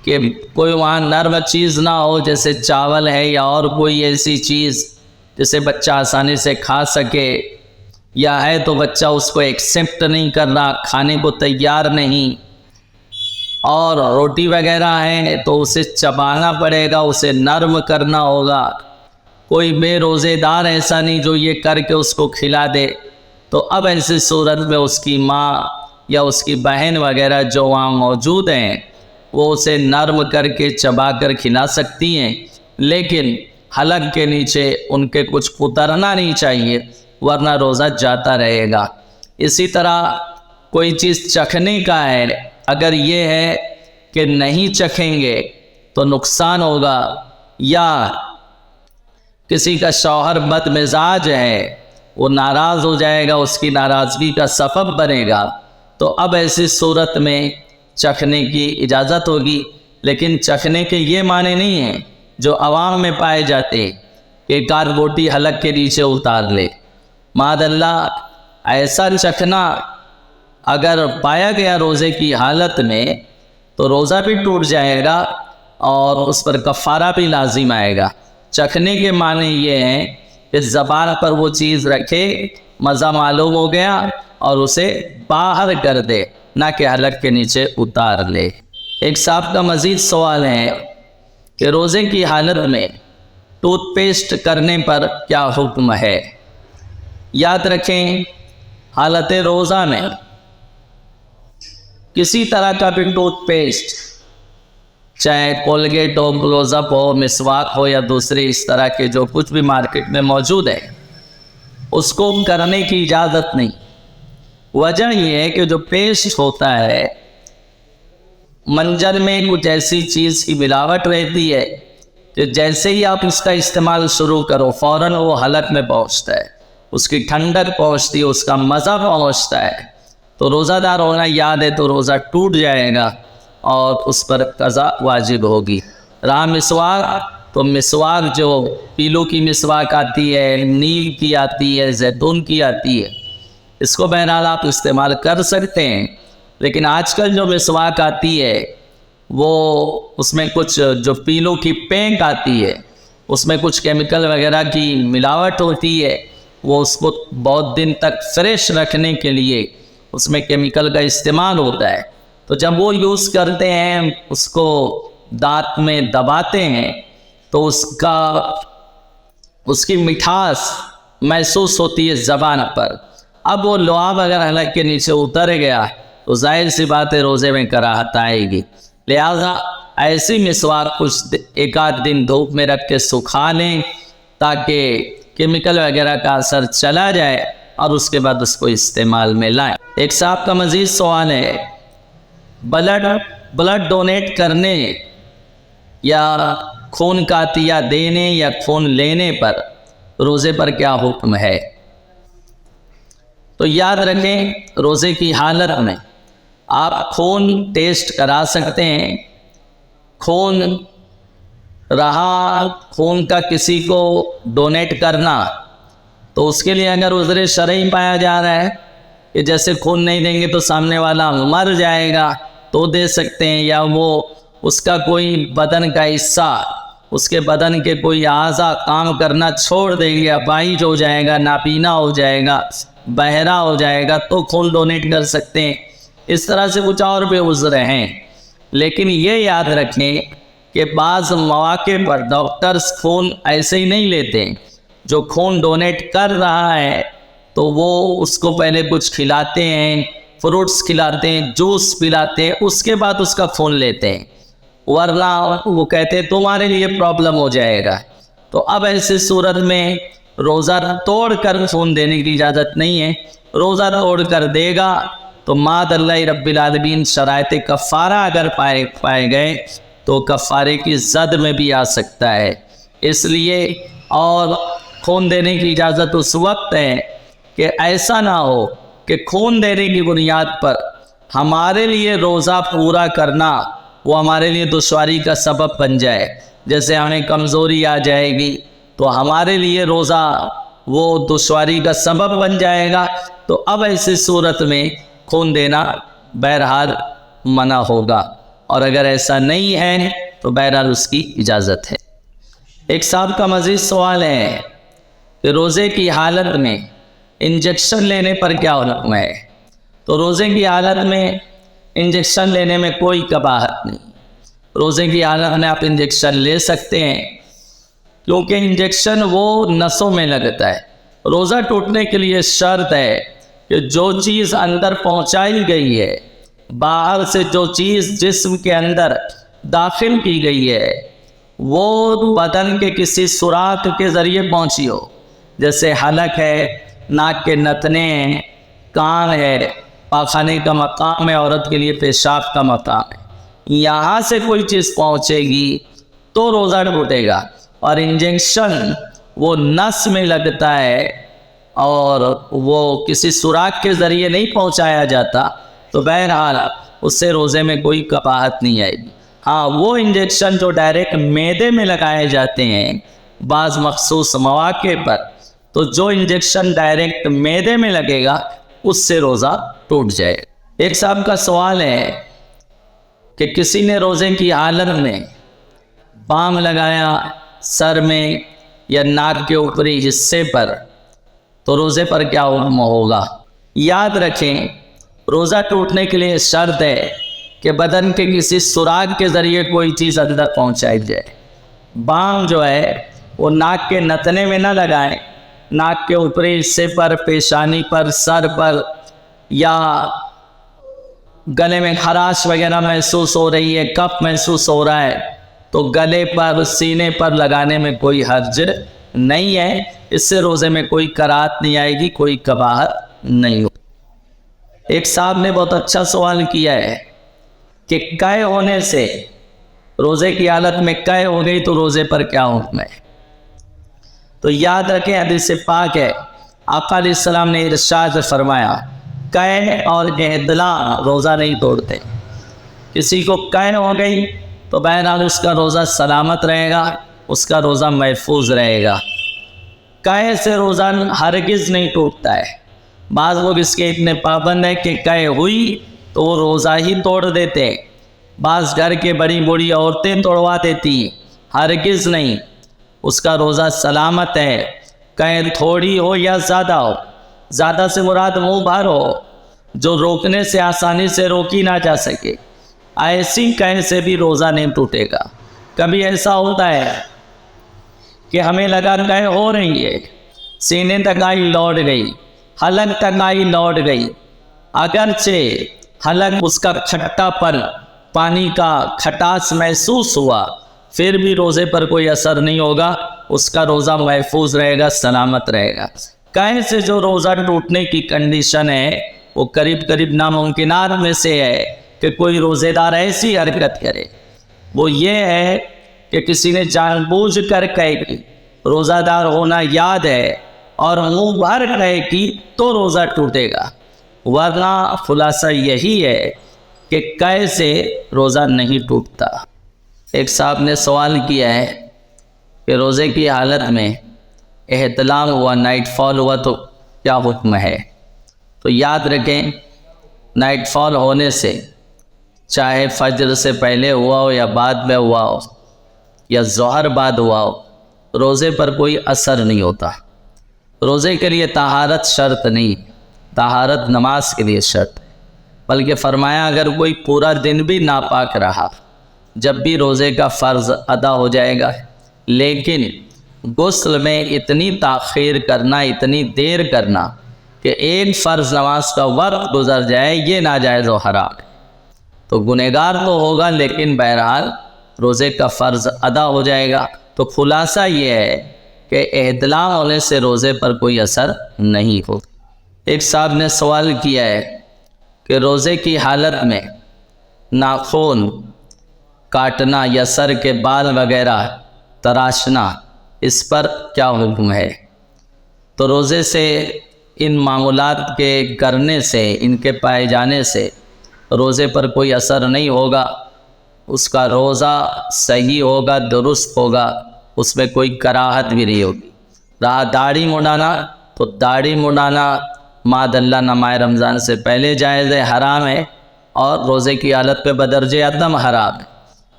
کہ کوئی وہاں نرم چیز نہ ہو، جیسے چاول ہے یا اور کوئی ایسی چیز جسے بچہ آسانی سے کھا سکے، یا ہے تو بچہ اس کو ایکسیپٹ نہیں کر رہا، کھانے کو تیار نہیں، اور روٹی وغیرہ ہے تو اسے چبانا پڑے گا، اسے نرم کرنا ہوگا۔ کوئی بے روزے دار ایسا نہیں جو یہ کر کے اس کو کھلا دے، تو اب ایسی صورت میں اس کی ماں یا اس کی بہن وغیرہ جو وہاں موجود ہیں وہ اسے نرم کر کے چبا کر کھلا سکتی ہیں، لیکن حلق کے نیچے ان کے کچھ اترنا نہیں چاہیے ورنہ روزہ جاتا رہے گا۔ اسی طرح کوئی چیز چکھنے کا ہے، اگر یہ ہے کہ نہیں چکھیں گے تو نقصان ہوگا، یا کسی کا شوہر بد مزاج ہے، وہ ناراض ہو جائے گا، اس کی ناراضگی کا سبب بنے گا، تو اب ایسی صورت میں چکھنے کی اجازت ہوگی، لیکن چکھنے کے یہ معنی نہیں ہیں جو عوام میں پائے جاتے کہ ایک آدھ بوٹی حلق کے نیچے اتار لے۔ معاذ اللہ، ایسا چکھنا اگر پایا گیا روزے کی حالت میں تو روزہ بھی ٹوٹ جائے گا اور اس پر کفارہ بھی لازم آئے گا۔ چکھنے کے معنی یہ ہیں کہ زبان پر وہ چیز رکھے، مزہ معلوم ہو گیا اور اسے باہر کر دے، نہ کہ حلق کے نیچے اتار لے۔ ایک صاحب کا مزید سوال ہے کہ روزے کی حالت میں ٹوتھ پیسٹ کرنے پر کیا حکم ہے؟ یاد رکھیں، حالت روزہ میں کسی طرح کا بھی ٹوتھ پیسٹ، چاہے کولگیٹ ہو، کلوز اپ ہو، مسواک ہو یا دوسری اس طرح کے جو کچھ بھی مارکیٹ میں موجود ہے، اس کو کرنے کی اجازت نہیں۔ وجہ یہ ہے کہ جو پیسٹ ہوتا ہے منجر میں کچھ ایسی چیز کی ملاوٹ رہتی ہے کہ جیسے ہی آپ اس کا استعمال شروع کرو فوراً وہ حلق میں پہنچتا ہے، اس کی ٹھنڈک پہنچتی ہے، اس کا مزہ پہنچتا ہے، تو روزہ دار ہونا یاد ہے تو روزہ ٹوٹ جائے گا اور اس پر قضا واجب ہوگی۔ رہا مسواک، تو مسواک جو پیلو کی مسواک آتی ہے، نیل کی آتی ہے، زیتون کی آتی ہے، اس کو بہرحال آپ استعمال کر سکتے ہیں، لیکن آج کل جو مسواک آتی ہے وہ اس میں کچھ جو پیلو کی پینٹ آتی ہے اس میں کچھ کیمیکل وغیرہ کی ملاوٹ ہوتی ہے، وہ اس کو بہت دن تک فریش رکھنے کے لیے اس میں کیمیکل کا استعمال ہوتا ہے، تو جب وہ یوز کرتے ہیں، اس کو دانت میں دباتے ہیں تو اس کی مٹھاس محسوس ہوتی ہے زبان پر۔ اب وہ لعاب اگر حلق کے نیچے اتر گیا تو ظاہر سی بات ہے روزے میں کراہت آئے گی۔ لہذا ایسی مسواک کچھ ایک آدھ دن دھوپ میں رکھ کے سکھا لیں تاکہ کیمیکل وغیرہ کا اثر چلا جائے اور اس کے بعد اس کو استعمال میں لائیں۔ ایک صاحب کا مزید سوال ہے، بلڈ ڈونیٹ کرنے یا خون کا عطیہ دینے یا خون لینے پر روزے پر کیا حکم ہے؟ تو یاد رکھیں، روزے کی حالت میں آپ خون ٹیسٹ کرا سکتے ہیں۔ خون رہا خون کا کسی کو ڈونیٹ کرنا تو اس کے لیے اگر عذر شرعی پایا جا رہا ہے کہ جیسے خون نہیں دیں گے تو سامنے والا مر جائے گا تو دے سکتے ہیں، یا وہ اس کا کوئی بدن کا حصہ، اس کے بدن کے کوئی اعضاء کام کرنا چھوڑ دیں گے، اپاہج ہو جائے گا، نابینا ہو جائے گا، بہرا ہو جائے گا تو خون ڈونیٹ کر سکتے ہیں۔ اس طرح سے کچھ اور بھی عذر ہیں، لیکن یہ یاد رکھیں کہ بعض مواقع پر ڈاکٹرز خون ایسے ہی نہیں لیتے۔ جو خون ڈونیٹ کر رہا ہے تو وہ اس کو پہلے کچھ کھلاتے ہیں، فروٹس کھلاتے ہیں، جوس پلاتے ہیں، اس کے بعد اس کا خون لیتے ہیں، ورنہ وہ کہتے ہیں تمہارے لیے پرابلم ہو جائے گا۔ تو اب ایسی صورت میں روزہ توڑ کر خون دینے کی اجازت نہیں ہے۔ روزہ توڑ کر دے گا تو ماد اللہ رب العالمین شرائط کفارہ اگر پائے گئے تو کفارے کی زد میں بھی آ سکتا ہے۔ اس لیے اور خون دینے کی اجازت اس وقت ہے کہ ایسا نہ ہو کہ خون دینے کی بنیاد پر ہمارے لیے روزہ پورا کرنا وہ ہمارے لیے دشواری کا سبب بن جائے، جیسے ہمیں کمزوری آ جائے گی تو ہمارے لیے روزہ وہ دشواری کا سبب بن جائے گا، تو اب ایسی صورت میں خون دینا بہرحال منع ہوگا، اور اگر ایسا نہیں ہے تو بہرحال اس کی اجازت ہے۔ ایک صاحب کا مزید سوال ہے کہ روزے کی حالت میں انجیکشن لینے پر کیا حکم ہے؟ تو روزے کی حالت میں انجیکشن لینے میں کوئی قباحت نہیں۔ روزے کی حالت میں آپ انجیکشن لے سکتے ہیں، کیونکہ انجیکشن وہ نسوں میں لگتا ہے۔ روزہ ٹوٹنے کے لیے شرط ہے کہ جو چیز اندر پہنچائی گئی ہے، باہر سے جو چیز جسم کے اندر داخل کی گئی ہے وہ بدن کے کسی سوراخ کے ذریعے پہنچی ہو، جیسے حلق ہے، ناک کے نتنے ہیں، کان ہے، پاخانے کا مقام ہے، عورت کے لیے پیشاب کا مقام ہے، یہاں سے کوئی چیز پہنچے گی تو روزہ ٹوٹے گا۔ اور انجیکشن وہ نس میں لگتا ہے اور وہ کسی سوراخ کے ذریعے نہیں پہنچایا جاتا، تو بہرحال اس سے روزے میں کوئی قباحت نہیں آئے گی۔ ہاں، وہ انجیکشن جو ڈائریکٹ معدے میں لگائے جاتے ہیں بعض مخصوص مواقع پر، تو جو انجیکشن ڈائریکٹ معدے میں لگے گا اس سے روزہ ٹوٹ جائے۔ ایک صاحب کا سوال ہے کہ کسی نے روزے کی حالت میں بام لگایا سر میں یا ناک کے اوپری حصے پر، تو روزے پر کیا حکم ہوگا؟ یاد رکھیں، روزہ ٹوٹنے کے لیے شرط ہے کہ بدن کے کسی سوراخ کے ذریعے کوئی چیز اندر پہنچائی جائے۔ بام جو ہے وہ ناک کے نتنے میں نہ لگائیں، ناک کے اوپری حصے پر، پیشانی پر، سر پر، یا گلے میں خراش وغیرہ محسوس ہو رہی ہے، کف محسوس ہو رہا ہے تو گلے پر، سینے پر لگانے میں کوئی حرج نہیں ہے، اس سے روزے میں کوئی کراہت نہیں آئے گی، کوئی قباحت نہیں ہوگی۔ ایک صاحب نے بہت اچھا سوال کیا ہے کہ قے ہونے سے، روزے کی حالت میں قے ہو گئی تو روزے پر کیا حکم ہے؟ تو یاد رکھیں، حدیث پاک ہے، آقا علیہ السلام نے ارشاد فرمایا قے اور اعدلاء روزہ نہیں توڑتے۔ کسی کو قے ہو گئی تو بہرحال اس کا روزہ سلامت رہے گا، اس کا روزہ محفوظ رہے گا۔ قے سے روزہ ہرگز نہیں ٹوٹتا ہے۔ بعض لوگ اس کے اتنے پابند ہیں کہ قے ہوئی تو وہ روزہ ہی توڑ دیتے، بعض گھر کے بڑی بوڑھی عورتیں توڑوا دیتی، ہرگز نہیں، اس کا روزہ سلامت ہے۔ قے تھوڑی ہو یا زیادہ ہو، زیادہ سے مراد منہ بھر ہو جو روکنے سے آسانی سے روکی نہ جا سکے، ایسی قے سے بھی روزہ نہیں ٹوٹے گا۔ کبھی ایسا ہوتا ہے کہ ہمیں لگا قے ہو رہی ہے، سینے تک آئی لوٹ گئی، حلق تک آئی لوٹ گئی، اگرچہ حلق اس کا کھٹا پن پانی کا کھٹاس محسوس ہوا پھر بھی روزے پر کوئی اثر نہیں ہوگا، اس کا روزہ محفوظ رہے گا، سلامت رہے گا۔ کہیں سے جو روزہ ٹوٹنے کی کنڈیشن ہے وہ قریب ناممکنات میں سے ہے کہ کوئی روزے دار ایسی حرکت کرے، وہ یہ ہے کہ کسی نے جان بوجھ کر کہے کہ روزہ دار ہونا یاد ہے اور منہ بھر کہے کہ تو روزہ ٹوٹے گا، ورنہ خلاصہ یہی ہے کہ کہے سے روزہ نہیں ٹوٹتا۔ ایک صاحب نے سوال کیا ہے کہ روزے کی حالت میں احتلام ہوا، نائٹ فال ہوا تو کیا حکم ہے؟ تو یاد رکھیں، نائٹ فال ہونے سے چاہے فجر سے پہلے ہوا ہو یا بعد میں ہوا ہو یا ظہر بعد ہوا ہو، روزے پر کوئی اثر نہیں ہوتا۔ روزے کے لیے طہارت شرط نہیں، طہارت نماز کے لیے شرط ہے، بلکہ فرمایا اگر کوئی پورا دن بھی ناپاک رہا جب بھی روزے کا فرض ادا ہو جائے گا، لیکن غسل میں اتنی تاخیر کرنا، اتنی دیر کرنا کہ ایک فرض نماز کا وقت گزر جائے، یہ ناجائز و حرام ہے۔ تو گنہگار تو ہوگا لیکن بہرحال روزے کا فرض ادا ہو جائے گا۔ تو خلاصہ یہ ہے کہ احتلام ہونے سے روزے پر کوئی اثر نہیں ہوگا۔ ایک صاحب نے سوال کیا ہے کہ روزے کی حالت میں ناخن کاٹنا یا سر کے بال وغیرہ تراشنا، اس پر کیا حکم ہے؟ تو روزے سے ان معمولات کے کرنے سے، ان کے پائے جانے سے روزے پر کوئی اثر نہیں ہوگا، اس کا روزہ صحیح ہوگا، درست ہوگا، اس میں کوئی کراہت بھی نہیں ہوگی۔ رہا داڑھی منڈانا، تو داڑھی منڈانا معاذ اللہ نمائے رمضان سے پہلے جائز ہے، حرام ہے، اور روزے کی حالت پہ بدرجہ عدم حرام ہے۔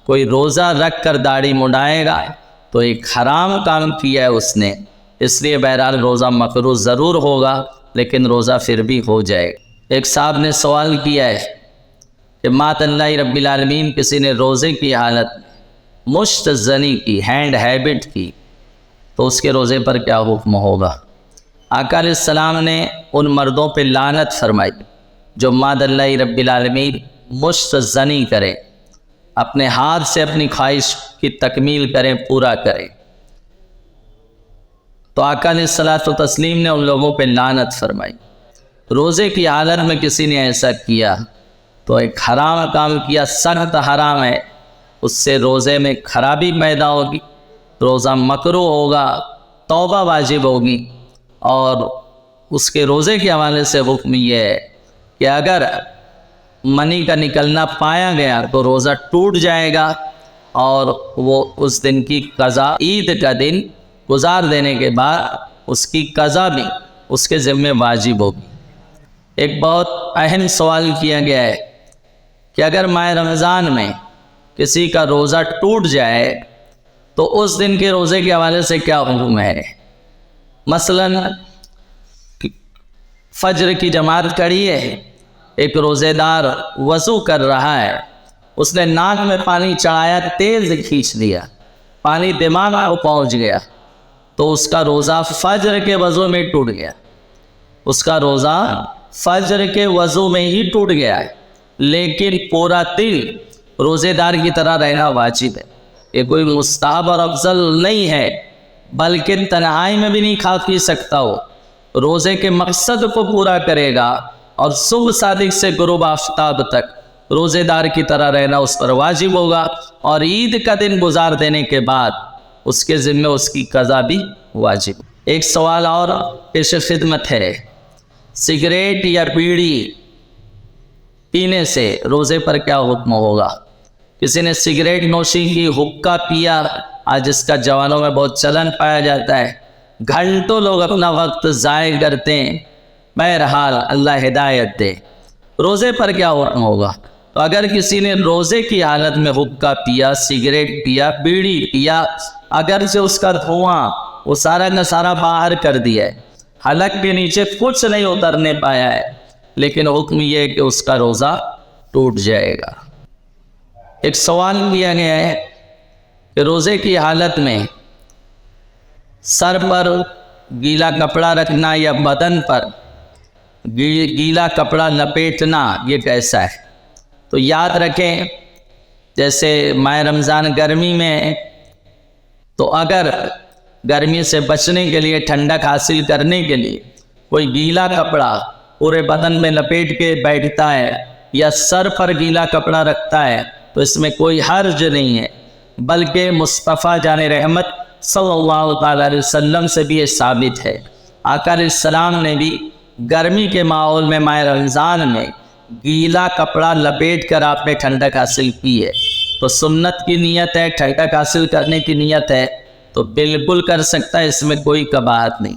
کوئی روزہ رکھ کر داڑھی منڈائے گا تو ایک حرام کام کیا ہے اس نے، اس لیے بہرحال روزہ مکروہ ضرور ہوگا لیکن روزہ پھر بھی ہو جائے گا۔ ایک صاحب نے سوال کیا ہے کہ مات اللہ رب العالمین کسی نے روزے کی حالت مشت زنی کی، ہینڈ ہیبٹ کی، تو اس کے روزے پر کیا حکم ہوگا؟ آقا علیہ السلام نے ان مردوں پہ لعنت فرمائی جو مات اللہ رب العالمین مشت زنی کرے، اپنے ہاتھ سے اپنی خواہش کی تکمیل کریں، پورا کریں۔ تو آقا علیہ الصلوۃ والتسلیم نے ان لوگوں پہ لعنت فرمائی۔ روزے کی حالت میں کسی نے ایسا کیا تو ایک حرام کام کیا، سخت حرام ہے، اس سے روزے میں خرابی پیدا ہوگی، روزہ مکروہ ہوگا، توبہ واجب ہوگی، اور اس کے روزے کے حوالے سے حکم یہ ہے کہ اگر منی کا نکلنا پایا گیا تو روزہ ٹوٹ جائے گا، اور وہ اس دن کی قضا، عید کا دن گزار دینے کے بعد اس کی قضا بھی اس کے ذمہ واجب ہوگی۔ ایک بہت اہم سوال کیا گیا ہے کہ اگر ماہ رمضان میں کسی کا روزہ ٹوٹ جائے تو اس دن کے روزے کے حوالے سے کیا حکم ہے؟ مثلا فجر کی جماعت کھڑی ہے، ایک روزے دار وضو کر رہا ہے، اس نے ناک میں پانی چڑھایا، تیز کھینچ لیا، پانی دماغ میں پہنچ گیا، تو اس کا روزہ فجر کے وضو میں ٹوٹ گیا، اس کا روزہ فجر کے وضو میں ہی ٹوٹ گیا ہے، لیکن پورا دن روزے دار کی طرح رہنا واجب ہے۔ یہ کوئی مستحب اور افضل نہیں ہے، بلکہ تنہائی میں بھی نہیں کھا پی سکتا، ہو روزے کے مقصد کو پورا کرے گا، اور صبح صادق سے غروب آفتاب تک روزے دار کی طرح رہنا اس پر واجب ہوگا، اور عید کا دن گزار دینے کے بعد اس کے ذمہ اس کی قضا بھی واجب۔ ایک سوال اور پیش خدمت ہے، سگریٹ یا بیڑی پینے سے روزے پر کیا حکم ہوگا؟ کسی نے سگریٹ نوشی کی، حقہ پیا، آج اس کا جوانوں میں بہت چلن پایا جاتا ہے، گھنٹوں لوگ اپنا وقت ضائع کرتے ہیں، بہرحال اللہ ہدایت دے۔ روزے پر کیا حکم ہوگا؟ تو اگر کسی نے روزے کی حالت میں حقہ پیا، سگریٹ پیا، بیڑی پیا، اگرچہ اس کا دھواں وہ سارا کا سارا باہر کر دیا ہے، حلق کے نیچے کچھ نہیں اترنے پایا ہے، لیکن حکم یہ ہے کہ اس کا روزہ ٹوٹ جائے گا۔ ایک سوال کیا گیا ہے کہ روزے کی حالت میں سر پر گیلا کپڑا رکھنا یا بدن پر گیلا کپڑا لپیٹنا یہ کیسا ہے؟ تو یاد رکھیں جیسے ماہ رمضان گرمی میں، تو اگر گرمی سے بچنے کے لیے، ٹھنڈک حاصل کرنے کے لیے کوئی گیلا کپڑا پورے بدن میں لپیٹ کے بیٹھتا ہے یا سر پر گیلا کپڑا رکھتا ہے تو اس میں کوئی حرج نہیں ہے، بلکہ مصطفیٰ جان رحمت صلی اللہ تعالیٰ علیہ وسلم سے بھی یہ ثابت ہے۔ آقا علیہ السلام نے بھی گرمی کے ماحول میں ماہ رمضان میں گیلا کپڑا لپیٹ کر آپ نے ٹھنڈک حاصل کی ہے۔ تو سنت کی نیت ہے، ٹھنڈک حاصل کرنے کی نیت ہے تو بالکل کر سکتا ہے، اس میں کوئی قباحت نہیں۔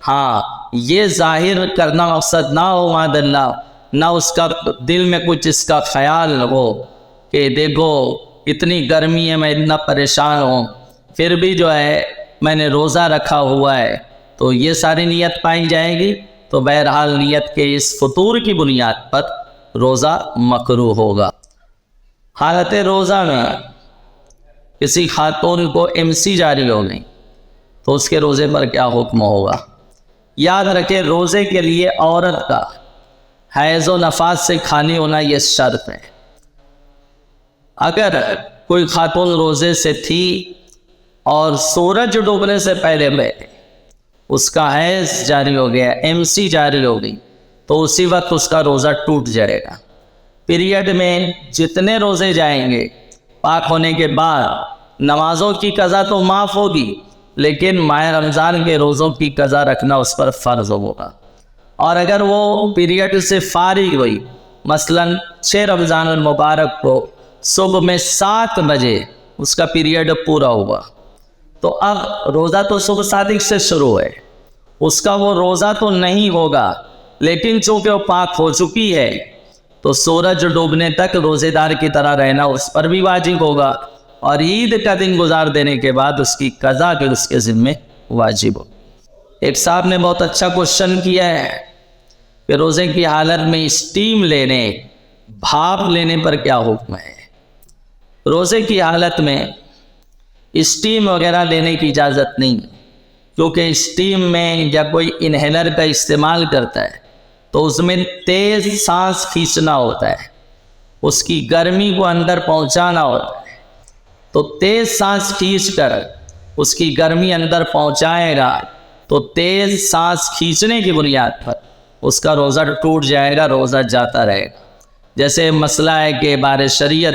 ہاں، یہ ظاہر کرنا مقصد نہ ہو معاذ اللہ، نہ اس کا دل میں کچھ اس کا خیال ہو کہ دیکھو اتنی گرمی ہے، میں اتنا پریشان ہوں، پھر بھی جو ہے میں نے روزہ رکھا ہوا ہے، تو یہ ساری نیت پائی جائے گی تو بہرحال نیت کے اس فطور کی بنیاد پر روزہ مکروہ ہوگا۔ حالت روزہ میں کسی خاتون کو MC جاری ہو گئی تو اس کے روزے پر کیا حکم ہوگا؟ یاد رکھیں، روزے کے لیے عورت کا حیض و نفاس سے خالی ہونا یہ شرط ہے۔ اگر کوئی خاتون روزے سے تھی اور سورج ڈوبنے سے پہلے میں اس کا حیض جاری ہو گیا، MC جاری ہو گئی، تو اسی وقت اس کا روزہ ٹوٹ جائے گا۔ پیریڈ میں جتنے روزے جائیں گے پاک ہونے کے بعد، نمازوں کی قضا تو معاف ہوگی، لیکن ماہ رمضان کے روزوں کی قضا رکھنا اس پر فرض ہوگا۔ اور اگر وہ پیریڈ سے فارغ ہوئی، مثلا 6 رمضان المبارک کو صبح میں 7 بجے اس کا پیریڈ پورا ہوا، تو اب روزہ تو صبح صادق سے شروع ہے، اس کا وہ روزہ تو نہیں ہوگا، لیکن چونکہ وہ پاک ہو چکی ہے تو سورج ڈوبنے تک روزے دار کی طرح رہنا اس پر بھی واجب ہوگا، اور عید کا دن گزار دینے کے بعد اس کی قضا بھی اس کے ذمہ واجب ہو۔ ایک صاحب نے بہت اچھا کوشچن کیا ہے کہ روزے کی حالت میں اسٹیم لینے، بھاپ لینے پر کیا حکم ہے؟ روزے کی حالت میں اسٹیم وغیرہ لینے کی اجازت نہیں، کیونکہ اسٹیم میں یا کوئی انہیلر کا استعمال کرتا ہے تو اس میں تیز سانس کھینچنا ہوتا ہے، اس کی گرمی کو اندر پہنچانا ہوتا ہے، تو تیز سانس کھینچ کر اس کی گرمی اندر پہنچائے گا تو تیز سانس کھینچنے کی بنیاد پر اس کا روزہ ٹوٹ جائے گا، روزہ جاتا رہے گا۔ جیسے مسئلہ ہے کہ بار شریعت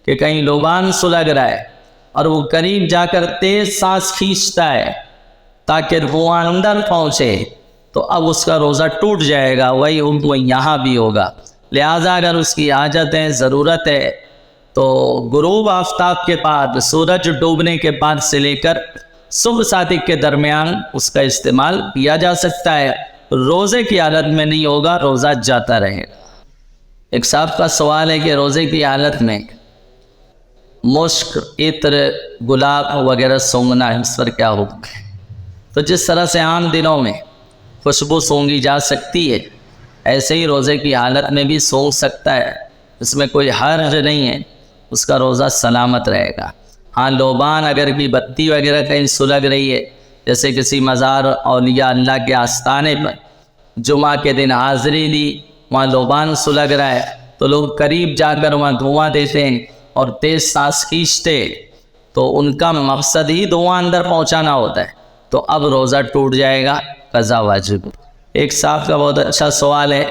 کہ کہیں لوبان سلگ رہا ہے اور وہ قریب جا کر تیز سانس کھینچتا ہے تاکہ وہ اندر پہنچے، تو اب اس کا روزہ ٹوٹ جائے گا۔ وہی حکم یہاں بھی ہوگا۔ لہٰذا اگر اس کی حاجت ہے، ضرورت ہے، تو غروب آفتاب کے بعد، سورج ڈوبنے کے بعد سے لے کر صبح صادق کے درمیان اس کا استعمال کیا جا سکتا ہے، روزے کی حالت میں نہیں ہوگا، روزہ جاتا رہے گا۔ ایک صاحب کا سوال ہے کہ روزے کی حالت میں مشک، عطر، گلاب وغیرہ سونگھنا ہے، اس پر کیا حکم ہے؟ تو جس طرح سے عام دنوں میں خوشبو سونگھی جا سکتی ہے، ایسے ہی روزے کی حالت میں بھی سونگ سکتا ہے، اس میں کوئی حرج نہیں ہے، اس کا روزہ سلامت رہے گا۔ ہاں، لوبان اگر بھی بتی وغیرہ کہیں سلگ رہی ہے، جیسے کسی مزار اولیاء اللہ کے آستانے پر جمعہ کے دن حاضری دی، وہاں لوبان سلگ رہا ہے تو لوگ قریب جا کر وہاں دھواں دیتے ہیں اور تیز سانس کھینچتے، تو ان کا مقصد ہی دھواں اندر پہنچانا ہوتا ہے، تو اب روزہ ٹوٹ جائے گا، قضا واجب۔ ایک صاحب کا بہت اچھا سوال ہے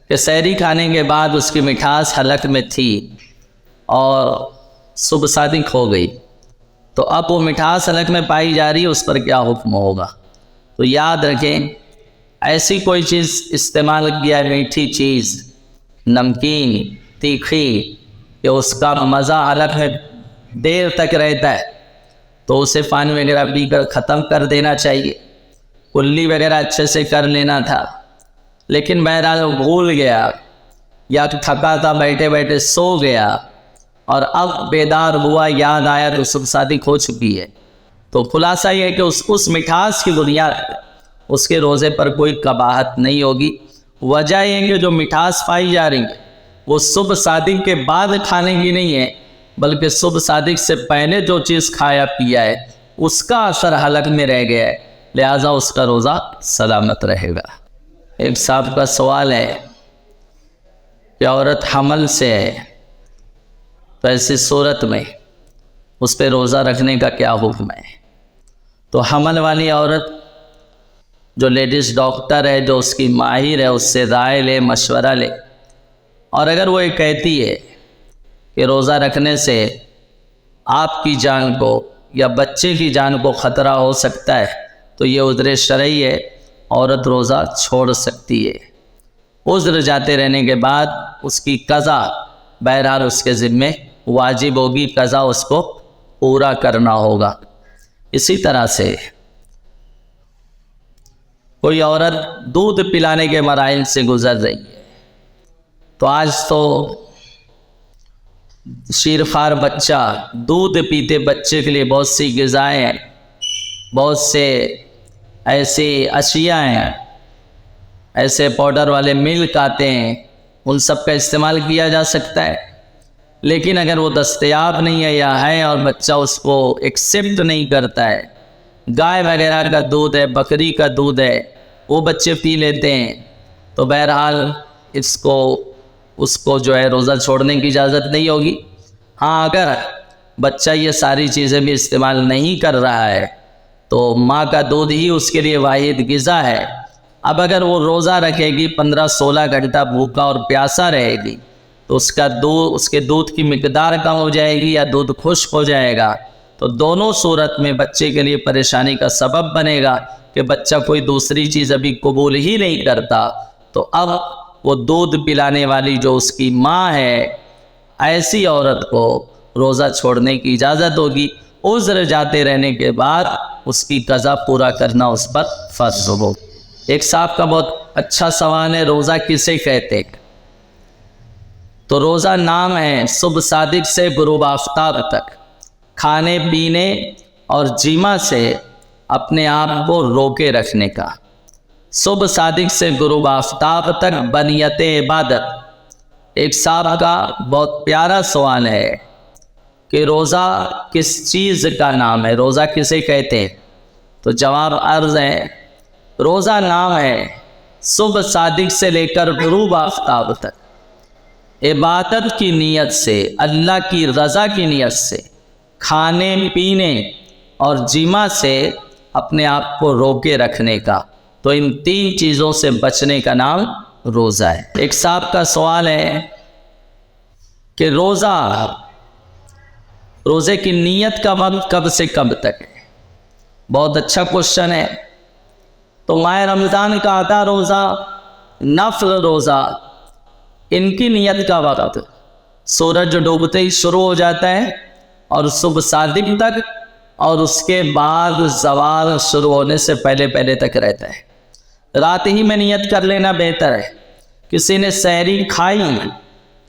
کہ سحری کھانے کے بعد اس کی مٹھاس حلق میں تھی اور صبح صادق ہو گئی، تو اب وہ مٹھاس حلق میں پائی جا رہی ہے، اس پر کیا حکم ہوگا؟ تو یاد رکھیں، ایسی کوئی چیز استعمال کیا ہے، میٹھی چیز، نمکین، تیکھی، کہ اس کا مزہ حلق میں دیر تک رہتا ہے، تو اسے پانی وغیرہ پی کر ختم کر دینا چاہیے، کلی وغیرہ اچھے سے کر لینا تھا، لیکن بہرحال وہ بھول گیا یا تھکا تھا، بیٹھے بیٹھے سو گیا اور اب بیدار ہوا، یاد آیا تو صبح صادق ہو چکی ہے، تو خلاصہ یہ ہے کہ اس مٹھاس کی بنیاد اس کے روزے پر کوئی قباحت نہیں ہوگی۔ وجہ یہ کہ جو مٹھاس پائی جا رہی ہے وہ صبح صادق کے بعد کھانے کی نہیں ہے، بلکہ صبح صادق سے پہلے جو چیز کھایا پیا ہے اس کا اثر حلق میں رہ گیا ہے، لہٰذا اس کا روزہ سلامت رہے گا۔ ایک صاحب کا سوال ہے کہ عورت حمل سے ہے تو ایسی صورت میں اس پہ روزہ رکھنے کا کیا حکم ہے؟ تو حمل والی عورت جو لیڈیز ڈاکٹر ہے، جو اس کی ماہر ہے، اس سے رائے لے، مشورہ لے، اور اگر وہ یہ کہتی ہے کہ روزہ رکھنے سے آپ کی جان کو یا بچے کی جان کو خطرہ ہو سکتا ہے تو یہ عذر شرعی ہے، عورت روزہ چھوڑ سکتی ہے۔ عذر جاتے رہنے کے بعد اس کی قضا بہرحال اس کے ذمے واجب ہوگی، قضا اس کو پورا کرنا ہوگا۔ اسی طرح سے کوئی عورت دودھ پلانے کے مراحل سے گزر رہی ہے، تو آج تو شیرخوار بچہ، دودھ پیتے بچے کے لیے بہت سی غذائیں ہیں، بہت سے ایسی اشیاء ہیں، ایسے پاؤڈر والے ملک آتے ہیں، ان سب کا استعمال کیا جا سکتا ہے۔ لیکن اگر وہ دستیاب نہیں ہے یا ہے اور بچہ اس کو ایکسیپٹ نہیں کرتا ہے، گائے وغیرہ کا دودھ ہے، بکری کا دودھ ہے، وہ بچے پی لیتے ہیں، تو بہرحال اس کو جو ہے روزہ چھوڑنے کی اجازت نہیں ہوگی۔ ہاں، اگر بچہ یہ ساری چیزیں بھی استعمال نہیں کر رہا ہے تو ماں کا دودھ ہی اس کے لیے واحد غذا ہے۔ اب اگر وہ روزہ رکھے گی، 15-16 گھنٹہ بھوکا اور پیاسا رہے گی، تو اس کے دودھ کی مقدار کم ہو جائے گی یا دودھ خشک ہو جائے گا، تو دونوں صورت میں بچے کے لیے پریشانی کا سبب بنے گا کہ بچہ کوئی دوسری چیز ابھی قبول ہی نہیں کرتا۔ تو اب وہ دودھ پلانے والی جو اس کی ماں ہے، ایسی عورت کو روزہ چھوڑنے کی اجازت ہوگی۔ عذر جاتے رہنے کے بعد اس کی قضا پورا کرنا اس پر فرض ہو۔ ایک صاحب کا بہت اچھا سوال ہے، روزہ کسے کہتے ہیں؟ تو روزہ نام ہے صبح صادق سے غروب آفتاب تک کھانے پینے اور جیما سے اپنے آپ کو روکے رکھنے کا۔ صبح صادق سے غروب آفتاب تک بنیت عبادت۔ ایک صاحب کا بہت پیارا سوال ہے کہ روزہ کس چیز کا نام ہے، روزہ کسے کہتے ہیں؟ تو جواب عرض ہے، روزہ نام ہے صبح صادق سے لے کر غروب آفتاب تک عبادت کی نیت سے، اللہ کی رضا کی نیت سے، کھانے پینے اور جیما سے اپنے آپ کو روکے رکھنے کا۔ تو ان 3 چیزوں سے بچنے کا نام روزہ ہے۔ ایک صاحب کا سوال ہے کہ روزے کی نیت کا وقت کب سے کب تک ہے؟ بہت اچھا کوشچن ہے۔ تو ماہ رمضان کا آدھا روزہ، نفل روزہ، ان کی نیت کا وقت سورج ڈوبتے ہی شروع ہو جاتا ہے اور صبح صادق تک، اور اس کے بعد زوال شروع ہونے سے پہلے تک رہتا ہے۔ رات ہی میں نیت کر لینا بہتر ہے۔ کسی نے سحری کھائی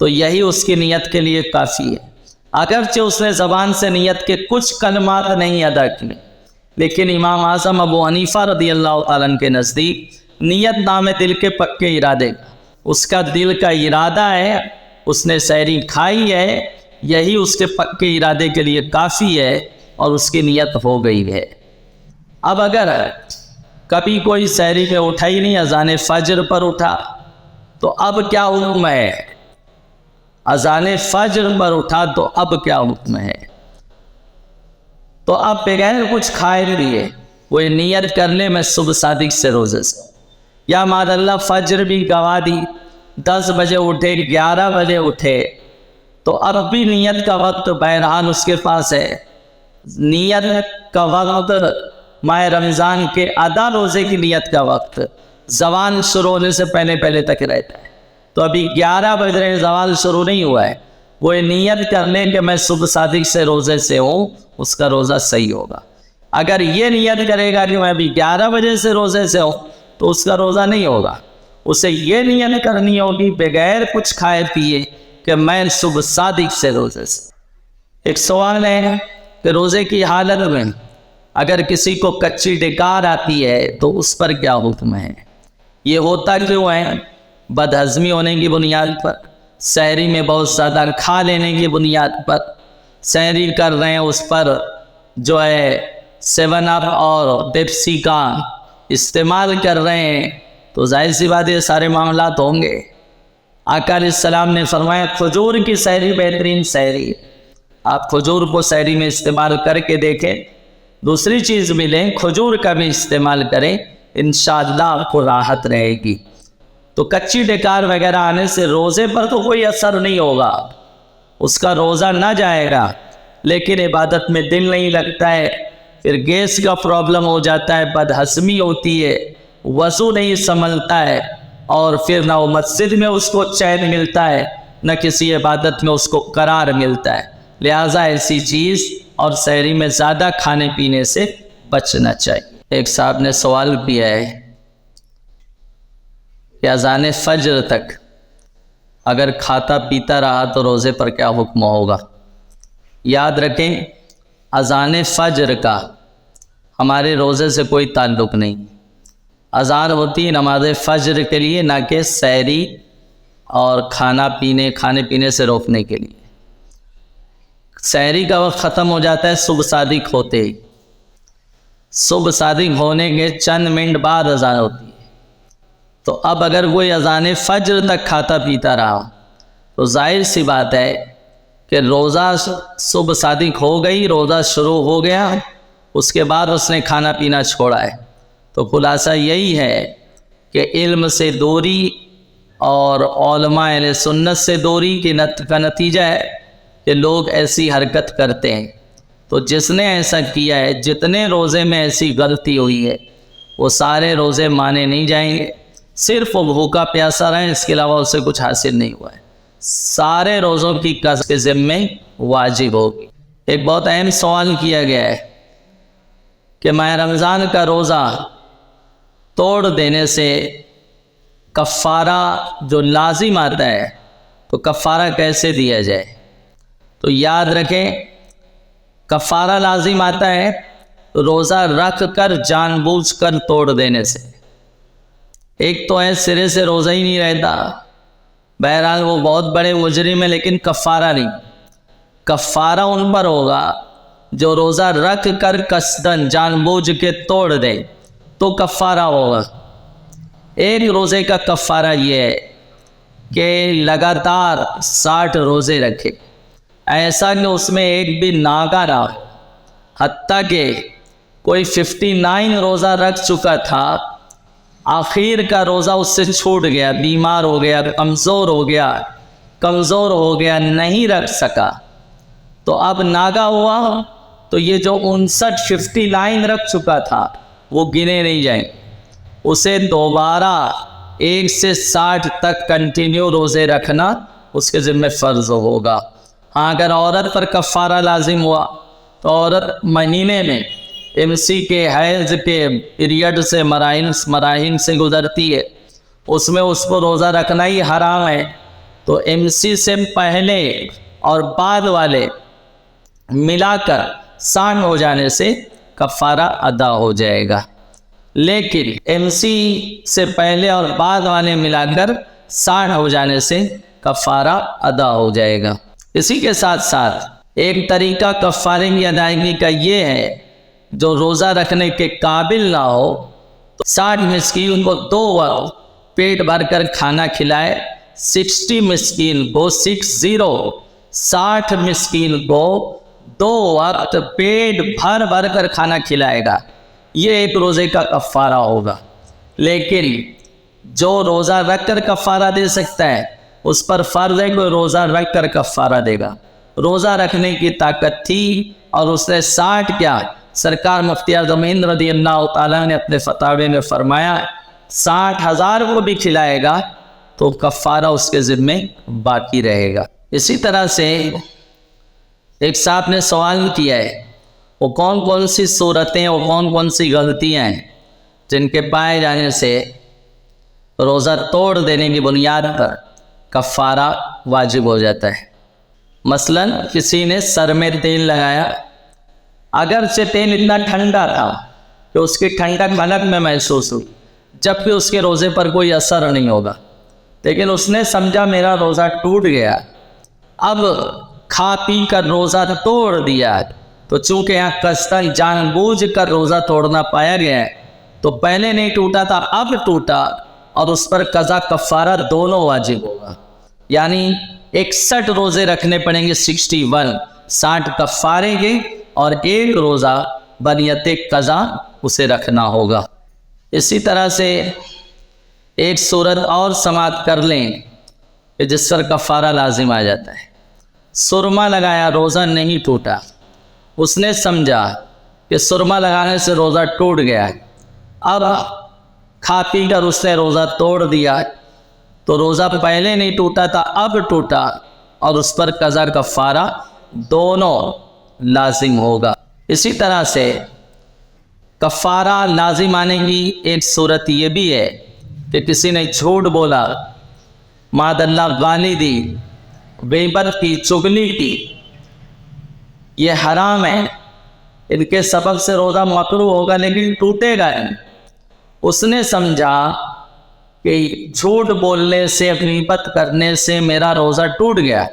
تو یہی اس کی نیت کے لیے کافی ہے، اگرچہ اس نے زبان سے نیت کے کچھ کلمات نہیں ادا کیے، لیکن امام اعظم ابو حنیفہ رضی اللہ تعالیٰ عنہ کے نزدیک نیت نام ہے دل کے پکے ارادے، اس کا دل کا ارادہ ہے، اس نے سحری کھائی ہے، یہی اس کے پکے ارادے کے لیے کافی ہے اور اس کی نیت ہو گئی ہے۔ اب اگر کبھی کوئی سحری میں اٹھا ہی نہیں، اذان فجر پر اٹھا، تو اب کیا حکم ہے؟ اذان فجر پر اٹھا تو اب کیا حکم ہے؟ تو اب بغیر کچھ کھائے لیے وہ نیت کر لے میں صبح صادق سے روزے سے، یا ماد اللہ فجر بھی گوا دی، 10 بجے اٹھے، 11 بجے اٹھے، تو اب بھی نیت کا وقت بہرحال اس کے پاس ہے۔ نیت کا وقت ماہ رمضان کے آدھا روزے کی نیت کا وقت زوال شروع ہونے سے پہلے تک رہتا ہے۔ تو ابھی 11 بج رہے، زوال شروع نہیں ہوا ہے، وہ نیت کر لیں کہ میں صبح صادق سے روزے سے ہوں، اس کا روزہ صحیح ہوگا۔ اگر یہ نیت کرے گا کہ میں ابھی 11 بجے سے روزے سے ہوں تو اس کا روزہ نہیں ہوگا۔ اسے یہ نیت کرنی ہوگی بغیر کچھ کھائے پیے کہ میں صبح صادق سے روزے سے۔ ایک سوال ہے کہ روزے کی حالت میں اگر کسی کو کچی ڈکار آتی ہے تو اس پر کیا حکم ہے؟ یہ ہوتا کیوں ہے؟ بد ہضمی ہونے کی بنیاد پر، سحری میں بہت زیادہ کھا لینے کی بنیاد پر، سحری کر رہے ہیں اس پر جو ہے 7 اپ اور پیپسی کا استعمال کر رہے ہیں، تو ظاہر سی بات یہ سارے معاملات ہوں گے۔ آقا علیہ السلام نے فرمایا کھجور کی سحری بہترین سحری ہے، آپ کھجور کو سحری میں استعمال کر کے دیکھیں، دوسری چیز بھی لیں، کھجور کا بھی استعمال کریں، انشاءاللہ آپ کو راحت رہے گی۔ تو کچی ڈکار وغیرہ آنے سے روزے پر تو کوئی اثر نہیں ہوگا، اس کا روزہ نہ جائے گا، لیکن عبادت میں دل نہیں لگتا ہے، پھر گیس کا پرابلم ہو جاتا ہے، بدہضمی ہوتی ہے، وضو نہیں سنبھلتا ہے، اور پھر نہ وہ مسجد میں اس کو چین ملتا ہے، نہ کسی عبادت میں اس کو قرار ملتا ہے۔ لہٰذا ایسی چیز اور سحری میں زیادہ کھانے پینے سے بچنا چاہیے۔ ایک صاحب نے سوال کیا ہے کہ اذان فجر تک اگر کھاتا پیتا رہا تو روزے پر کیا حکم ہوگا؟ یاد رکھیں اذان فجر کا ہمارے روزے سے کوئی تعلق نہیں، اذان ہوتی ہے نماز فجر کے لیے، نہ کہ سحری اور کھانے پینے سے روکنے کے لیے۔ سحری کا وقت ختم ہو جاتا ہے صبح صادق ہوتے ہی، صبح صادق ہونے کے چند منٹ بعد اذان ہوتی ہے، تو اب اگر کوئی اذان فجر تک کھاتا پیتا رہا تو ظاہر سی بات ہے کہ روزہ صبح صادق ہو گئی، روزہ شروع ہو گیا، اس کے بعد اس نے کھانا پینا چھوڑا ہے۔ تو خلاصہ یہی ہے کہ علم سے دوری اور علماء اہل سنت سے دوری کا نتیجہ ہے کہ لوگ ایسی حرکت کرتے ہیں۔ تو جس نے ایسا کیا ہے، جتنے روزے میں ایسی غلطی ہوئی ہے، وہ سارے روزے مانے نہیں جائیں گے، صرف وہ بھوکا پیاسا رہے، اس کے علاوہ اسے کچھ حاصل نہیں ہوا ہے، سارے روزوں کی قضا کے ذمے واجب ہوگی۔ ایک بہت اہم سوال کیا گیا ہے کہ ماہ رمضان کا روزہ توڑ دینے سے کفارہ جو لازم آتا ہے تو کفارہ کیسے دیا جائے؟ تو یاد رکھیں کفارہ لازم آتا ہے روزہ رکھ کر جان بوجھ کر توڑ دینے سے۔ ایک تو ہے سرے سے روزہ ہی نہیں رہتا، بہرحال وہ بہت بڑے مجرم ہے، لیکن کفارہ نہیں۔ کفارہ ان پر ہوگا جو روزہ رکھ کر قصدن جان بوجھ کے توڑ دے تو کفارہ ہوگا۔ ایک روزے کا کفارہ یہ ہے کہ لگاتار 60 روزے رکھے، ایسا کہ اس میں ایک بھی ناگا نہ ہو، حتیٰ کہ کوئی 59 روزہ رکھ چکا تھا، آخر کا روزہ اس سے چھوٹ گیا، بیمار ہو گیا، کمزور ہو گیا، نہیں رکھ سکا، تو اب ناگا ہوا تو یہ جو 59 رکھ چکا تھا وہ گنے نہیں جائیں، اسے دوبارہ 1 سے 60 تک کنٹینیو روزے رکھنا اس کے ذمہ فرض ہوگا۔ ہاں اگر عورت پر کفارہ لازم ہوا تو عورت مہینے میں MC کے حیض کے پیریڈ سے مراحل سے گزرتی ہے، اس میں اس کو روزہ رکھنا ہی حرام ہے، تو MC سے پہلے اور بعد والے ملا کر 60 ہو جانے سے کفارہ ادا ہو جائے گا، لیکن MC سے پہلے اور بعد والے ملا کر 60 ہو جانے سے کفارہ ادا ہو جائے گا۔ اسی کے ساتھ ساتھ ایک طریقہ کفارے کی ادائیگی کا یہ ہے، جو روزہ رکھنے کے قابل نہ ہو تو 60 مسکین کو 2 وقت پیٹ بھر کر کھانا کھلائے، 60 مسکین کو 60 مسکین کو 2 وقت پیٹ بھر کر کھانا کھلائے گا، یہ ایک روزے کا کفارہ ہوگا۔ لیکن جو روزہ رکھ کر کفارہ دے سکتا ہے اس پر فرض ہے کہ روزہ رکھ کر کفارہ دے گا۔ روزہ رکھنے کی طاقت تھی اور اس نے 60 کیا، سرکار مفتی اعظم ہند رضی اللہ تعالیٰ نے اپنے فتاوے میں فرمایا 60,000 کو بھی کھلائے گا تو کفارہ اس کے ذمے باقی رہے گا۔ اسی طرح سے ایک صاحب نے سوال کیا ہے وہ کون سی صورتیں اور کون سی غلطیاں ہیں جن کے پائے جانے سے روزہ توڑ دینے کی بنیاد پر کفارہ واجب ہو جاتا ہے۔ مثلا کسی نے سر میں تیل لگایا، اگرچہ تیل اتنا ٹھنڈا تھا کہ اس کی ٹھنڈک حلق میں محسوس ہوئی، جبکہ اس کے روزے پر کوئی اثر نہیں ہوگا، لیکن اس نے سمجھا میرا روزہ ٹوٹ گیا، اب کھا پی کر روزہ توڑ دیا، تو چونکہ یہاں قصدن جان بوجھ کر روزہ توڑنا پایا گیا ہے تو پہلے نہیں ٹوٹا تھا اب ٹوٹا، اور اس پر قضا کفارہ دونوں واجب ہوگا۔ یعنی 61 روزے رکھنے پڑیں گے، 61 60 کفارے کے، اور 1 روزہ بنیت قضا اسے رکھنا ہوگا۔ اسی طرح سے ایک صورت اور سماعت کر لیں کہ جس پر کفارہ لازم آ جاتا ہے۔ سرما لگایا، روزہ نہیں ٹوٹا، اس نے سمجھا کہ سرما لگانے سے روزہ ٹوٹ گیا ہے، اب کھا پی کر اس نے روزہ توڑ دیا، تو روزہ پہلے نہیں ٹوٹا تھا، اب ٹوٹا، اور اس پر قضا کفارہ دونوں لازم ہوگا۔ اسی طرح سے کفارہ لازم آنے کی ایک صورت یہ بھی ہے کہ کسی نے جھوٹ بولا، معاذ اللہ گالی دی، غیبت کی، چغلی کی، یہ حرام ہے، ان کے سبب سے روزہ مکروہ ہوگا لیکن ٹوٹے گا نہیں۔ اس نے سمجھا کہ جھوٹ بولنے سے، غیبت کرنے سے میرا روزہ ٹوٹ گیا،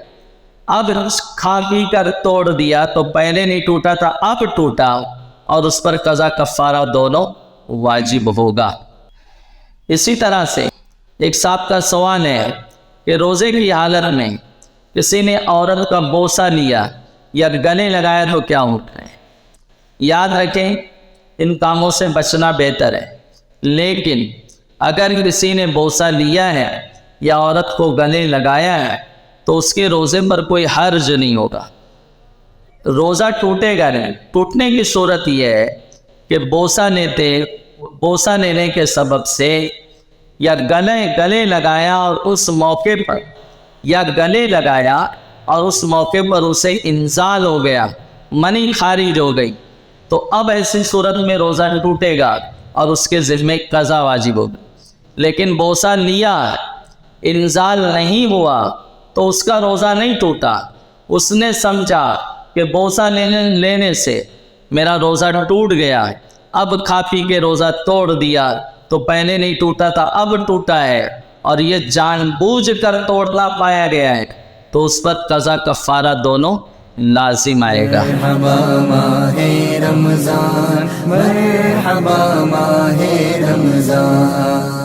اب کھا پی کر توڑ دیا، تو پہلے نہیں ٹوٹا تھا اب ٹوٹا، اور اس پر قضا کفارہ دونوں واجب ہوگا۔ اسی طرح سے ایک صاحب کا سوال ہے کہ روزے کی حالت میں کسی نے عورت کا بوسہ لیا یا گلے لگایا تو کیا ہوتا ہے؟ یاد رکھیں ان کاموں سے بچنا بہتر ہے، لیکن اگر کسی نے بوسہ لیا ہے یا عورت کو گلے لگایا ہے تو اس کے روزے پر کوئی حرج نہیں ہوگا، روزہ ٹوٹے گا نہیں۔ ٹوٹنے کی صورت یہ ہے کہ بوسہ لینے کے سبب سے یا گلے لگایا اور اس موقع پر، یا گلے لگایا اور اس موقع پر اسے انزال ہو گیا، منی خارج ہو گئی، تو اب ایسی صورت میں روزہ ٹوٹے گا اور اس کے ذمہ قضا واجب ہوگا۔ لیکن بوسہ لیا، انزال نہیں ہوا تو اس کا روزہ نہیں ٹوٹا، اس نے سمجھا کہ بوسہ لینے سے میرا روزہ ٹوٹ گیا ہے، اب کھا پی کے روزہ توڑ دیا، تو پہلے نہیں ٹوٹا تھا اب ٹوٹا ہے، اور یہ جان بوجھ کر توڑنا پایا گیا ہے، تو اس پر قضا کفارہ دونوں لازم آئے گا۔ مرحبا ماہ رمضان، مرحبا ماہ رمضان۔